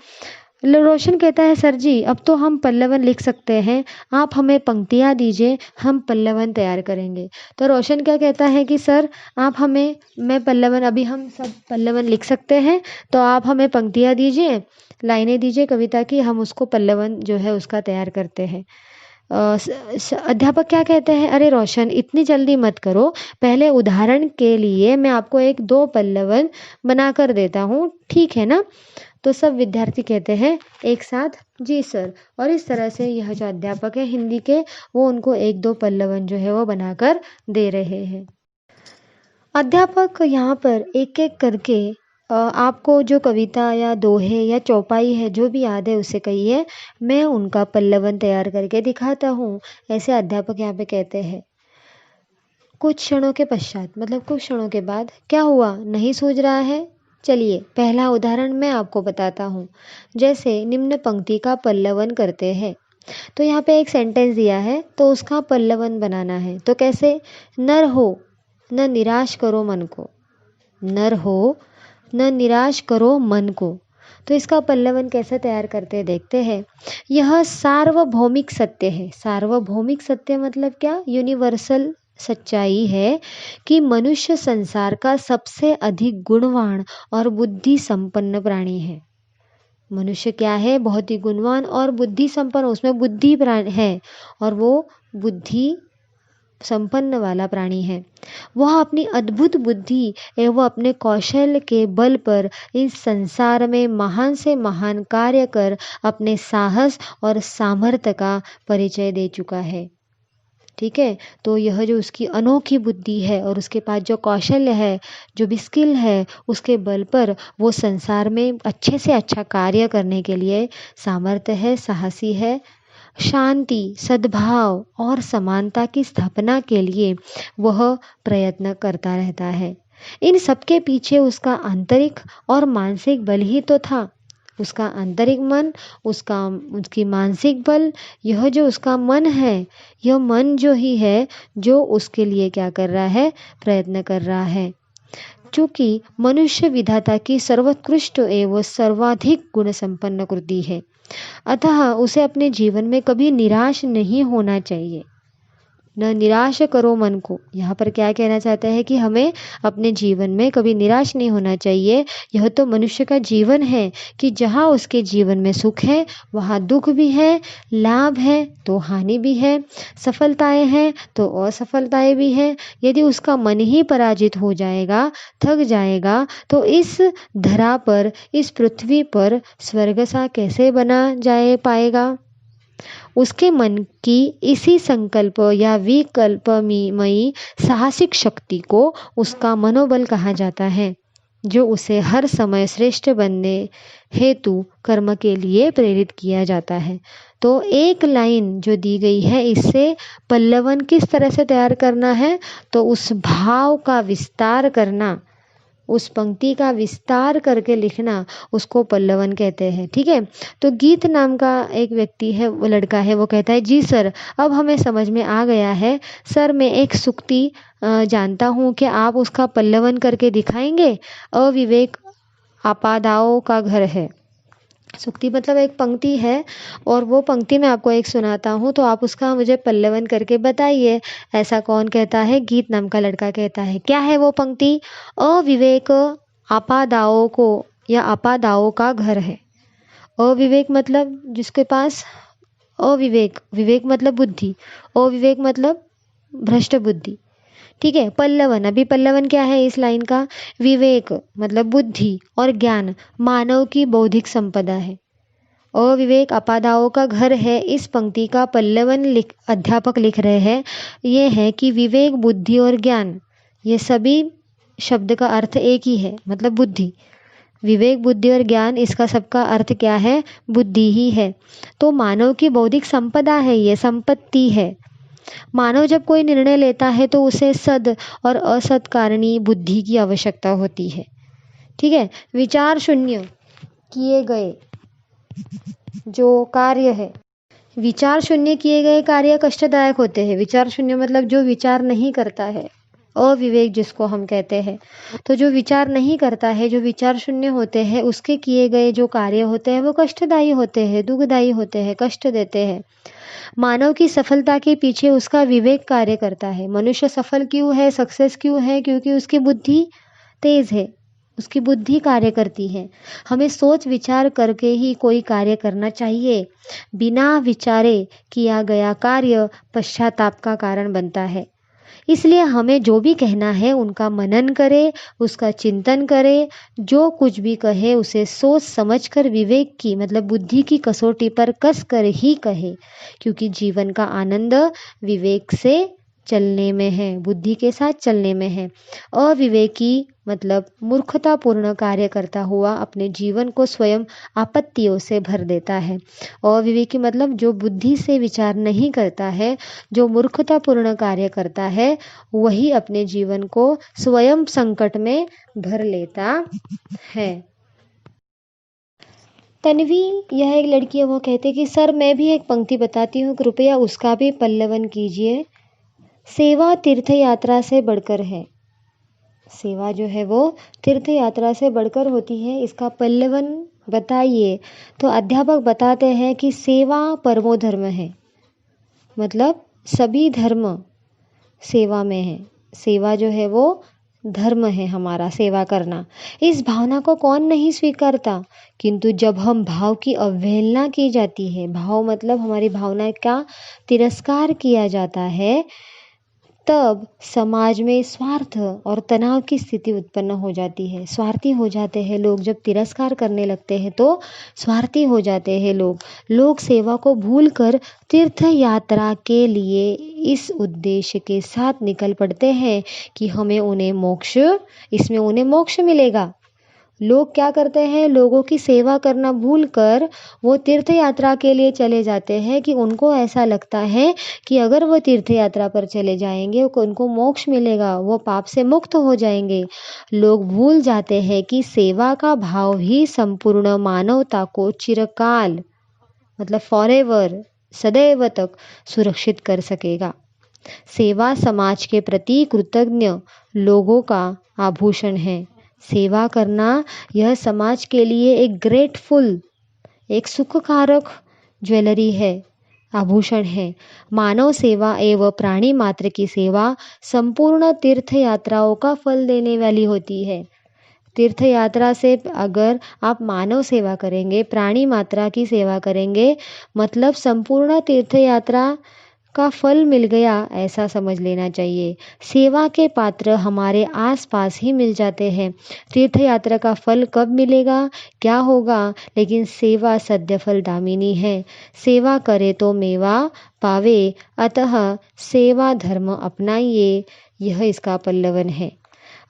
रोशन कहता है सर जी अब तो हम पल्लवन लिख सकते हैं, आप हमें पंक्तियाँ दीजिए, हम पल्लवन तैयार करेंगे। तो रोशन क्या कहता है कि सर आप हमें मैं पल्लवन अभी हम सब पल्लवन लिख सकते हैं, तो आप हमें पंक्तियाँ दीजिए, लाइनें दीजिए कविता की, हम उसको पल्लवन जो है उसका तैयार करते हैं। अध्यापक क्या कहते हैं, अरे रोशन इतनी जल्दी मत करो, पहले उदाहरण के लिए मैं आपको एक दो पल्लवन बना कर देता हूँ, ठीक है ना। तो सब विद्यार्थी कहते हैं एक साथ जी सर। और इस तरह से यह जो अध्यापक है हिंदी के, वो उनको एक दो पल्लवन जो है वो बनाकर दे रहे हैं। अध्यापक यहाँ पर एक एक करके आपको जो कविता या दोहे या चौपाई है जो भी याद है उसे कहिए, मैं उनका पल्लवन तैयार करके दिखाता हूँ, ऐसे अध्यापक यहाँ पे कहते हैं। कुछ क्षणों के पश्चात मतलब कुछ क्षणों के बाद, क्या हुआ नहीं सूझ रहा है, चलिए पहला उदाहरण मैं आपको बताता हूँ, जैसे निम्न पंक्ति का पल्लवन करते हैं। तो यहाँ पे एक सेंटेंस दिया है तो उसका पल्लवन बनाना है। तो कैसे, नर हो न निराश करो मन को, नर हो न निराश करो मन को। तो इसका पल्लवन कैसे तैयार करते हैं देखते हैं। यह सार्वभौमिक सत्य है। सार्वभौमिक सत्य मतलब क्या, यूनिवर्सल सच्चाई है कि मनुष्य संसार का सबसे अधिक गुणवान और बुद्धि संपन्न प्राणी है। मनुष्य क्या है, बहुत ही गुणवान और बुद्धि संपन्न, उसमें बुद्धि प्राणी है और वो बुद्धि संपन्न वाला प्राणी है। वह अपनी अद्भुत बुद्धि एवं अपने कौशल के बल पर इस संसार में महान से महान कार्य कर अपने साहस और सामर्थ्य का परिचय दे चुका है। ठीक है, तो यह जो उसकी अनोखी बुद्धि है और उसके पास जो कौशल्य है, जो भी स्किल है, उसके बल पर वो संसार में अच्छे से अच्छा कार्य करने के लिए सामर्थ्य है, साहसी है। शांति, सद्भाव और समानता की स्थापना के लिए वह प्रयत्न करता रहता है। इन सबके पीछे उसका आंतरिक और मानसिक बल ही तो था। उसका आंतरिक मन, उसकी मानसिक बल, यह जो उसका मन है, यह मन जो ही है जो उसके लिए क्या कर रहा है, प्रयत्न कर रहा है। चूँकि मनुष्य विधाता की सर्वोत्कृष्ट एवं सर्वाधिक गुण संपन्न कृति है, अतः उसे अपने जीवन में कभी निराश नहीं होना चाहिए। न निराश करो मन को, यहाँ पर क्या कहना चाहता है कि हमें अपने जीवन में कभी निराश नहीं होना चाहिए। यह तो मनुष्य का जीवन है कि जहाँ उसके जीवन में सुख है वहाँ दुख भी है, लाभ है तो हानि भी है, सफलताएं हैं तो असफलताएं भी हैं। यदि उसका मन ही पराजित हो जाएगा, थक जाएगा, तो इस धरा पर, इस पृथ्वी पर स्वर्ग सा कैसे बना जाए पाएगा। उसके मन की इसी संकल्प या विकल्पमयी साहसिक शक्ति को उसका मनोबल कहा जाता है, जो उसे हर समय श्रेष्ठ बनने हेतु कर्म के लिए प्रेरित किया जाता है। तो एक लाइन जो दी गई है, इससे पल्लवन किस तरह से तैयार करना है, तो उस भाव का विस्तार करना, उस पंक्ति का विस्तार करके लिखना, उसको पल्लवन कहते हैं। ठीक है, तो गीत नाम का एक व्यक्ति है, वो लड़का है, वो कहता है जी सर अब हमें समझ में आ गया है सर, मैं एक सूक्ति जानता हूँ कि आप उसका पल्लवन करके दिखाएंगे। अविवेक आपादाओं का घर है। सूक्ति मतलब एक पंक्ति है और वो पंक्ति मैं आपको एक सुनाता हूँ, तो आप उसका मुझे पल्लवन करके बताइए। ऐसा कौन कहता है, गीत नाम का लड़का कहता है। क्या है वो पंक्ति, अविवेक आपादाओं को या आपादाओं का घर है। अविवेक मतलब जिसके पास अविवेक, विवेक मतलब बुद्धि, अविवेक मतलब भ्रष्ट बुद्धि। ठीक है, पल्लवन, अभी पल्लवन क्या है इस लाइन का, विवेक मतलब बुद्धि और ज्ञान मानव की बौद्धिक संपदा है। अविवेक अपादाओं का घर है, इस पंक्ति का पल्लवन अध्यापक लिख रहे हैं। ये है कि विवेक, बुद्धि और ज्ञान, ये सभी शब्द का अर्थ एक ही है, मतलब बुद्धि। विवेक, बुद्धि और ज्ञान, इसका सबका अर्थ क्या है, बुद्धि ही है। तो मानव की बौद्धिक संपदा है, ये संपत्ति है। मानव जब कोई निर्णय लेता है तो उसे सद और असद कारणीय बुद्धि की आवश्यकता होती है। ठीक है, विचार शून्य किए गए जो कार्य है, विचार शून्य किए गए कार्य कष्टदायक होते हैं। विचार शून्य मतलब जो विचार नहीं करता है, अविवेक जिसको हम कहते हैं। तो जो विचार नहीं करता है, जो विचार शून्य होते हैं, उसके किए गए जो कार्य होते हैं वो कष्टदायी होते हैं, दुखदायी होते हैं, कष्ट देते हैं। मानव की सफलता के पीछे उसका विवेक कार्य करता है। मनुष्य सफल क्यों है, सक्सेस क्यों है? क्योंकि उसकी बुद्धि तेज है, उसकी बुद्धि कार्य करती है। हमें सोच विचार करके ही कोई कार्य करना चाहिए। बिना विचारे किया गया कार्य पश्चाताप का कारण बनता है। इसलिए हमें जो भी कहना है उनका मनन करें, उसका चिंतन करें। जो कुछ भी कहे उसे सोच समझ कर विवेक की मतलब बुद्धि की कसौटी पर कस कर ही कहे, क्योंकि जीवन का आनंद विवेक से चलने में है, बुद्धि के साथ चलने में है। अविवेकी मतलब मूर्खतापूर्ण कार्य करता हुआ अपने जीवन को स्वयं आपत्तियों से भर देता है। अविवेकी मतलब जो बुद्धि से विचार नहीं करता है, जो मूर्खतापूर्ण कार्य करता है, वही अपने जीवन को स्वयं संकट में भर लेता है। तन्वी, यह एक लड़की है, वो कहते कि सर मैं भी एक पंक्ति बताती हूँ, कृपया उसका भी पल्लवन कीजिए। सेवा तीर्थ यात्रा से बढ़कर है। सेवा जो है वो तीर्थ यात्रा से बढ़कर होती है, इसका पल्लवन बताइए। तो अध्यापक बताते हैं कि सेवा परमो धर्म है, मतलब सभी धर्म सेवा में है। सेवा जो है वो धर्म है हमारा, सेवा करना। इस भावना को कौन नहीं स्वीकारता, किंतु जब हम भाव की अवहेलना की जाती है, भाव मतलब हमारी भावना का तिरस्कार किया जाता है, तब समाज में स्वार्थ और तनाव की स्थिति उत्पन्न हो जाती है। स्वार्थी हो जाते हैं लोग, जब तिरस्कार करने लगते हैं तो स्वार्थी हो जाते हैं लोग। लोग सेवा को भूलकर तीर्थ यात्रा के लिए इस उद्देश्य के साथ निकल पड़ते हैं कि हमें उन्हें मोक्ष, इसमें उन्हें मोक्ष मिलेगा। लोग क्या करते हैं, लोगों की सेवा करना भूलकर वो तीर्थ यात्रा के लिए चले जाते हैं कि उनको ऐसा लगता है कि अगर वो तीर्थ यात्रा पर चले जाएंगे उनको मोक्ष मिलेगा, वो पाप से मुक्त हो जाएंगे। लोग भूल जाते हैं कि सेवा का भाव ही संपूर्ण मानवता को चिरकाल मतलब फॉरएवर, सदैव तक सुरक्षित कर सकेगा। सेवा समाज के प्रति कृतज्ञ लोगों का आभूषण है। सेवा करना यह समाज के लिए एक ग्रेटफुल, एक सुखकारक ज्वेलरी है, आभूषण है। मानव सेवा एवं प्राणी मात्र की सेवा संपूर्ण तीर्थ यात्राओं का फल देने वाली होती है। तीर्थ यात्रा से अगर आप मानव सेवा करेंगे, प्राणी मात्रा की सेवा करेंगे, मतलब संपूर्ण तीर्थ यात्रा का फल मिल गया, ऐसा समझ लेना चाहिए। सेवा के पात्र हमारे आसपास ही मिल जाते हैं। तीर्थ यात्रा का फल कब मिलेगा, क्या होगा, लेकिन सेवा सद्य फल दामिनी है। सेवा करे तो मेवा पावे, अतः सेवा धर्म अपनाइए, यह इसका पल्लवन है।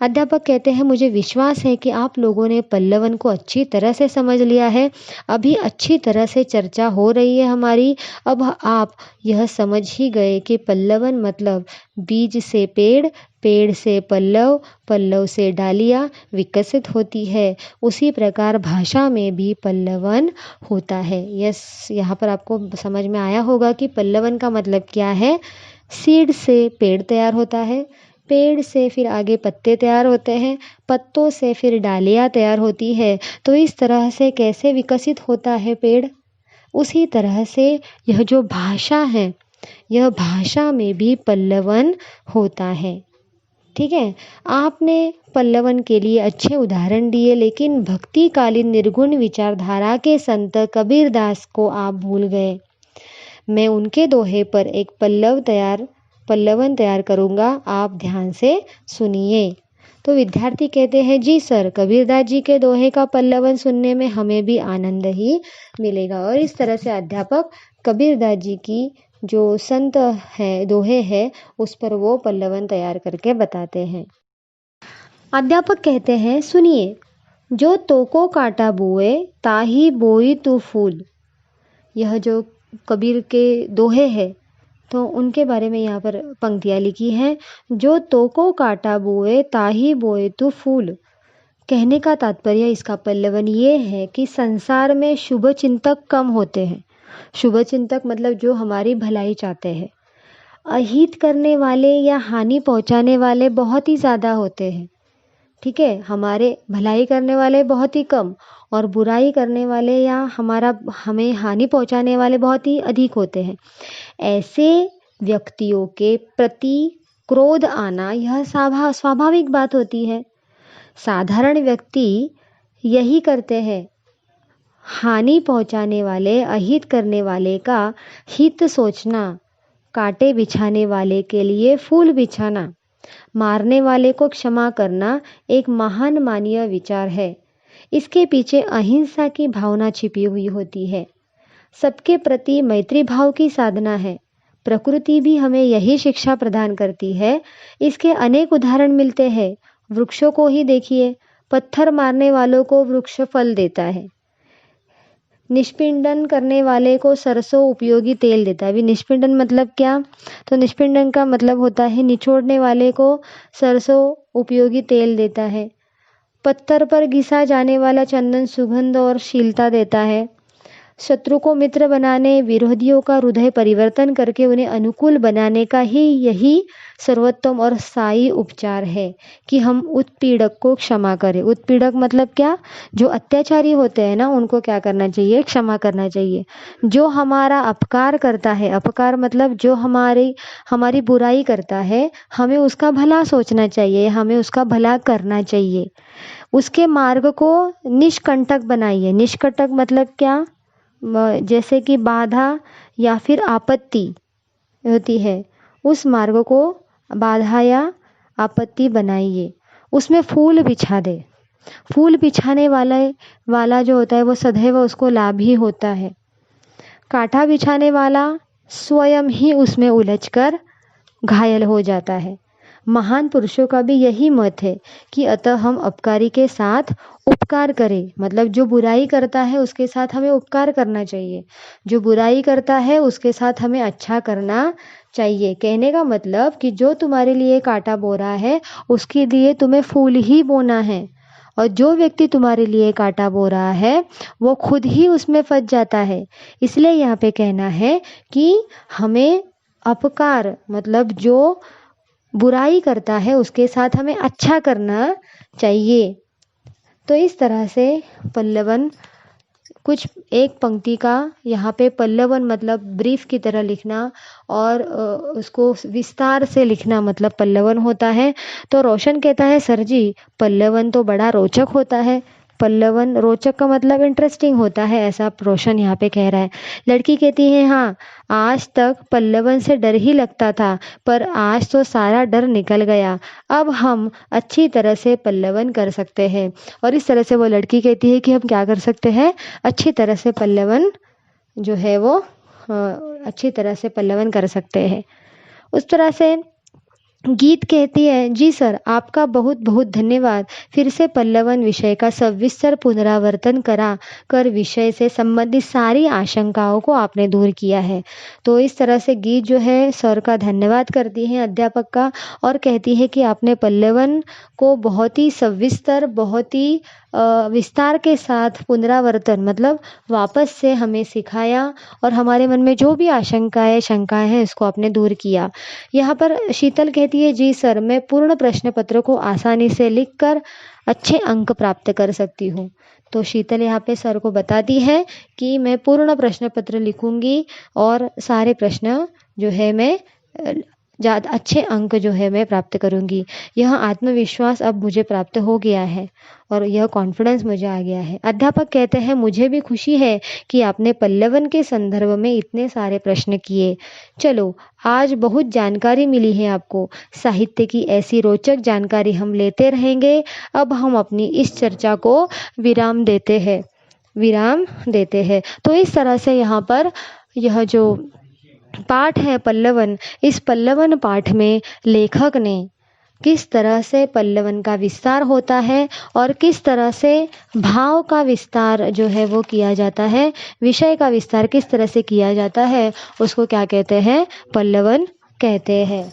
अध्यापक कहते हैं मुझे विश्वास है कि आप लोगों ने पल्लवन को अच्छी तरह से समझ लिया है। अभी अच्छी तरह से चर्चा हो रही है हमारी। अब आप यह समझ ही गए कि पल्लवन मतलब बीज से पेड़, पेड़ से पल्लव, पल्लव से डालियाँ विकसित होती है। उसी प्रकार भाषा में भी पल्लवन होता है। यस, यहाँ पर आपको समझ में आया होगा कि पल्लवन का मतलब क्या है। सीड से पेड़ तैयार होता है, पेड़ से फिर आगे पत्ते तैयार होते हैं, पत्तों से फिर डालियाँ तैयार होती है। तो इस तरह से कैसे विकसित होता है पेड़, उसी तरह से यह जो भाषा है, यह भाषा में भी पल्लवन होता है। ठीक है, आपने पल्लवन के लिए अच्छे उदाहरण दिए, लेकिन भक्तिकालीन निर्गुण विचारधारा के संत कबीरदास को आप भूल गए। मैं उनके दोहे पर एक पल्लवन तैयार करूँगा, आप ध्यान से सुनिए। तो विद्यार्थी कहते हैं जी सर, कबीरदास जी के दोहे का पल्लवन सुनने में हमें भी आनंद ही मिलेगा। और इस तरह से अध्यापक कबीरदास जी की जो संत है दोहे है उस पर वो पल्लवन तैयार करके बताते हैं। अध्यापक कहते हैं सुनिए, जो तोको काटा बोए ताही बोई तू फूल। यह जो कबीर के दोहे हैं तो उनके बारे में यहाँ पर पंक्तियाँ लिखी हैं। जो तोको काटा बोए ताही बोए तू फूल। कहने का तात्पर्य इसका पल्लवन ये है कि संसार में शुभ चिंतक कम होते हैं। शुभचिंतक मतलब जो हमारी भलाई चाहते हैं। अहित करने वाले या हानि पहुंचाने वाले बहुत ही ज़्यादा होते हैं। ठीक है, हमारे भलाई करने वाले बहुत ही कम और बुराई करने वाले या हमें हानि पहुंचाने वाले बहुत ही अधिक होते हैं। ऐसे व्यक्तियों के प्रति क्रोध आना यह स्वाभाविक बात होती है। साधारण व्यक्ति यही करते हैं। हानि पहुंचाने वाले, अहित करने वाले का हित सोचना, कांटे बिछाने वाले के लिए फूल बिछाना, मारने वाले को क्षमा करना एक महान मानवीय विचार है। इसके पीछे अहिंसा की भावना छिपी हुई होती है। सबके प्रति मैत्री भाव की साधना है। प्रकृति भी हमें यही शिक्षा प्रदान करती है। इसके अनेक उदाहरण मिलते हैं। वृक्षों को ही देखिए, पत्थर मारने वालों को वृक्ष फल देता है। निष्पिंडन करने वाले को सरसों उपयोगी तेल देता है। अभी निष्पिंडन मतलब क्या? तो निष्पिंडन का मतलब होता है निचोड़ने वाले को सरसों उपयोगी तेल देता है। पत्थर पर घिसा जाने वाला चंदन सुगंध और शीलता देता है। शत्रु को मित्र बनाने, विरोधियों का हृदय परिवर्तन करके उन्हें अनुकूल बनाने का ही यही सर्वोत्तम और स्थायी उपचार है कि हम उत्पीड़क को क्षमा करें। उत्पीड़क मतलब क्या? जो अत्याचारी होते हैं ना, उनको क्या करना चाहिए? क्षमा करना चाहिए। जो हमारा अपकार करता है, अपकार मतलब जो हमारी बुराई करता है, हमें उसका भला सोचना चाहिए, हमें उसका भला करना चाहिए। उसके मार्ग को निष्कंटक बनाइए। निष्कंटक मतलब क्या? जैसे कि बाधा या फिर आपत्ति होती है, उस मार्ग को बाधा या आपत्ति बनाइए। उसमें फूल बिछा दे। फूल बिछाने वाला जो होता है वो सदैव उसको लाभ ही होता है। कांटा बिछाने वाला स्वयं ही उसमें उलझकर घायल हो जाता है। महान पुरुषों का भी यही मत है कि अतः हम अपकारी के साथ उपकार करें। मतलब जो बुराई करता है उसके साथ हमें उपकार करना चाहिए, जो बुराई करता है उसके साथ हमें अच्छा करना चाहिए। कहने का मतलब कि जो तुम्हारे लिए कांटा बो रहा है उसके लिए तुम्हें फूल ही बोना है, और जो व्यक्ति तुम्हारे लिए कांटा बो रहा है वो खुद ही उसमें फंस जाता है। इसलिए यहाँ पे कहना है कि हमें अपकार मतलब जो बुराई करता है उसके साथ हमें अच्छा करना चाहिए। तो इस तरह से पल्लवन कुछ एक पंक्ति का यहाँ पे पल्लवन मतलब ब्रीफ की तरह लिखना और उसको विस्तार से लिखना मतलब पल्लवन होता है। तो रोशन कहता है सर जी पल्लवन तो बड़ा रोचक होता है। पल्लवन रोचक का मतलब इंटरेस्टिंग होता है, ऐसा रोशन यहाँ पे कह रहा है। लड़की कहती है हाँ, आज तक पल्लवन से डर ही लगता था, पर आज तो सारा डर निकल गया। अब हम अच्छी तरह से पल्लवन कर सकते हैं। और इस तरह से वो लड़की कहती है कि हम क्या कर सकते हैं? अच्छी तरह से पल्लवन जो है वो अच्छी तरह से पल्लवन कर सकते हैं। उस तरह से गीत कहती है जी सर आपका बहुत बहुत धन्यवाद। फिर से पल्लवन विषय का सविस्तर पुनरावर्तन करा कर विषय से संबंधित सारी आशंकाओं को आपने दूर किया है। तो इस तरह से गीत जो है सर का धन्यवाद करती है अध्यापक का, और कहती है कि आपने पल्लवन को बहुत ही सविस्तर, बहुत ही विस्तार के साथ पुनरावर्तन मतलब वापस से हमें सिखाया, और हमारे मन में जो भी आशंकाएं शंकाएं हैं इसको आपने दूर किया। यहाँ पर शीतल कहती है जी सर मैं पूर्ण प्रश्न पत्र को आसानी से लिखकर अच्छे अंक प्राप्त कर सकती हूँ। तो शीतल यहाँ पे सर को बताती है कि मैं पूर्ण प्रश्न पत्र लिखूंगी और सारे प्रश्न जो है मैं ज़्यादा अच्छे अंक जो है मैं प्राप्त करूंगी। यह आत्मविश्वास अब मुझे प्राप्त हो गया है और यह कॉन्फिडेंस मुझे आ गया है। अध्यापक कहते हैं मुझे भी खुशी है कि आपने पल्लवन के संदर्भ में इतने सारे प्रश्न किए। चलो आज बहुत जानकारी मिली है आपको। साहित्य की ऐसी रोचक जानकारी हम लेते रहेंगे। अब हम अपनी इस चर्चा को विराम देते हैं। तो इस तरह से यहाँ पर यह जो पाठ है पल्लवन, इस पल्लवन पाठ में लेखक ने किस तरह से पल्लवन का विस्तार होता है और किस तरह से भाव का विस्तार जो है वो किया जाता है, विषय का विस्तार किस तरह से किया जाता है, उसको क्या कहते हैं? पल्लवन कहते हैं।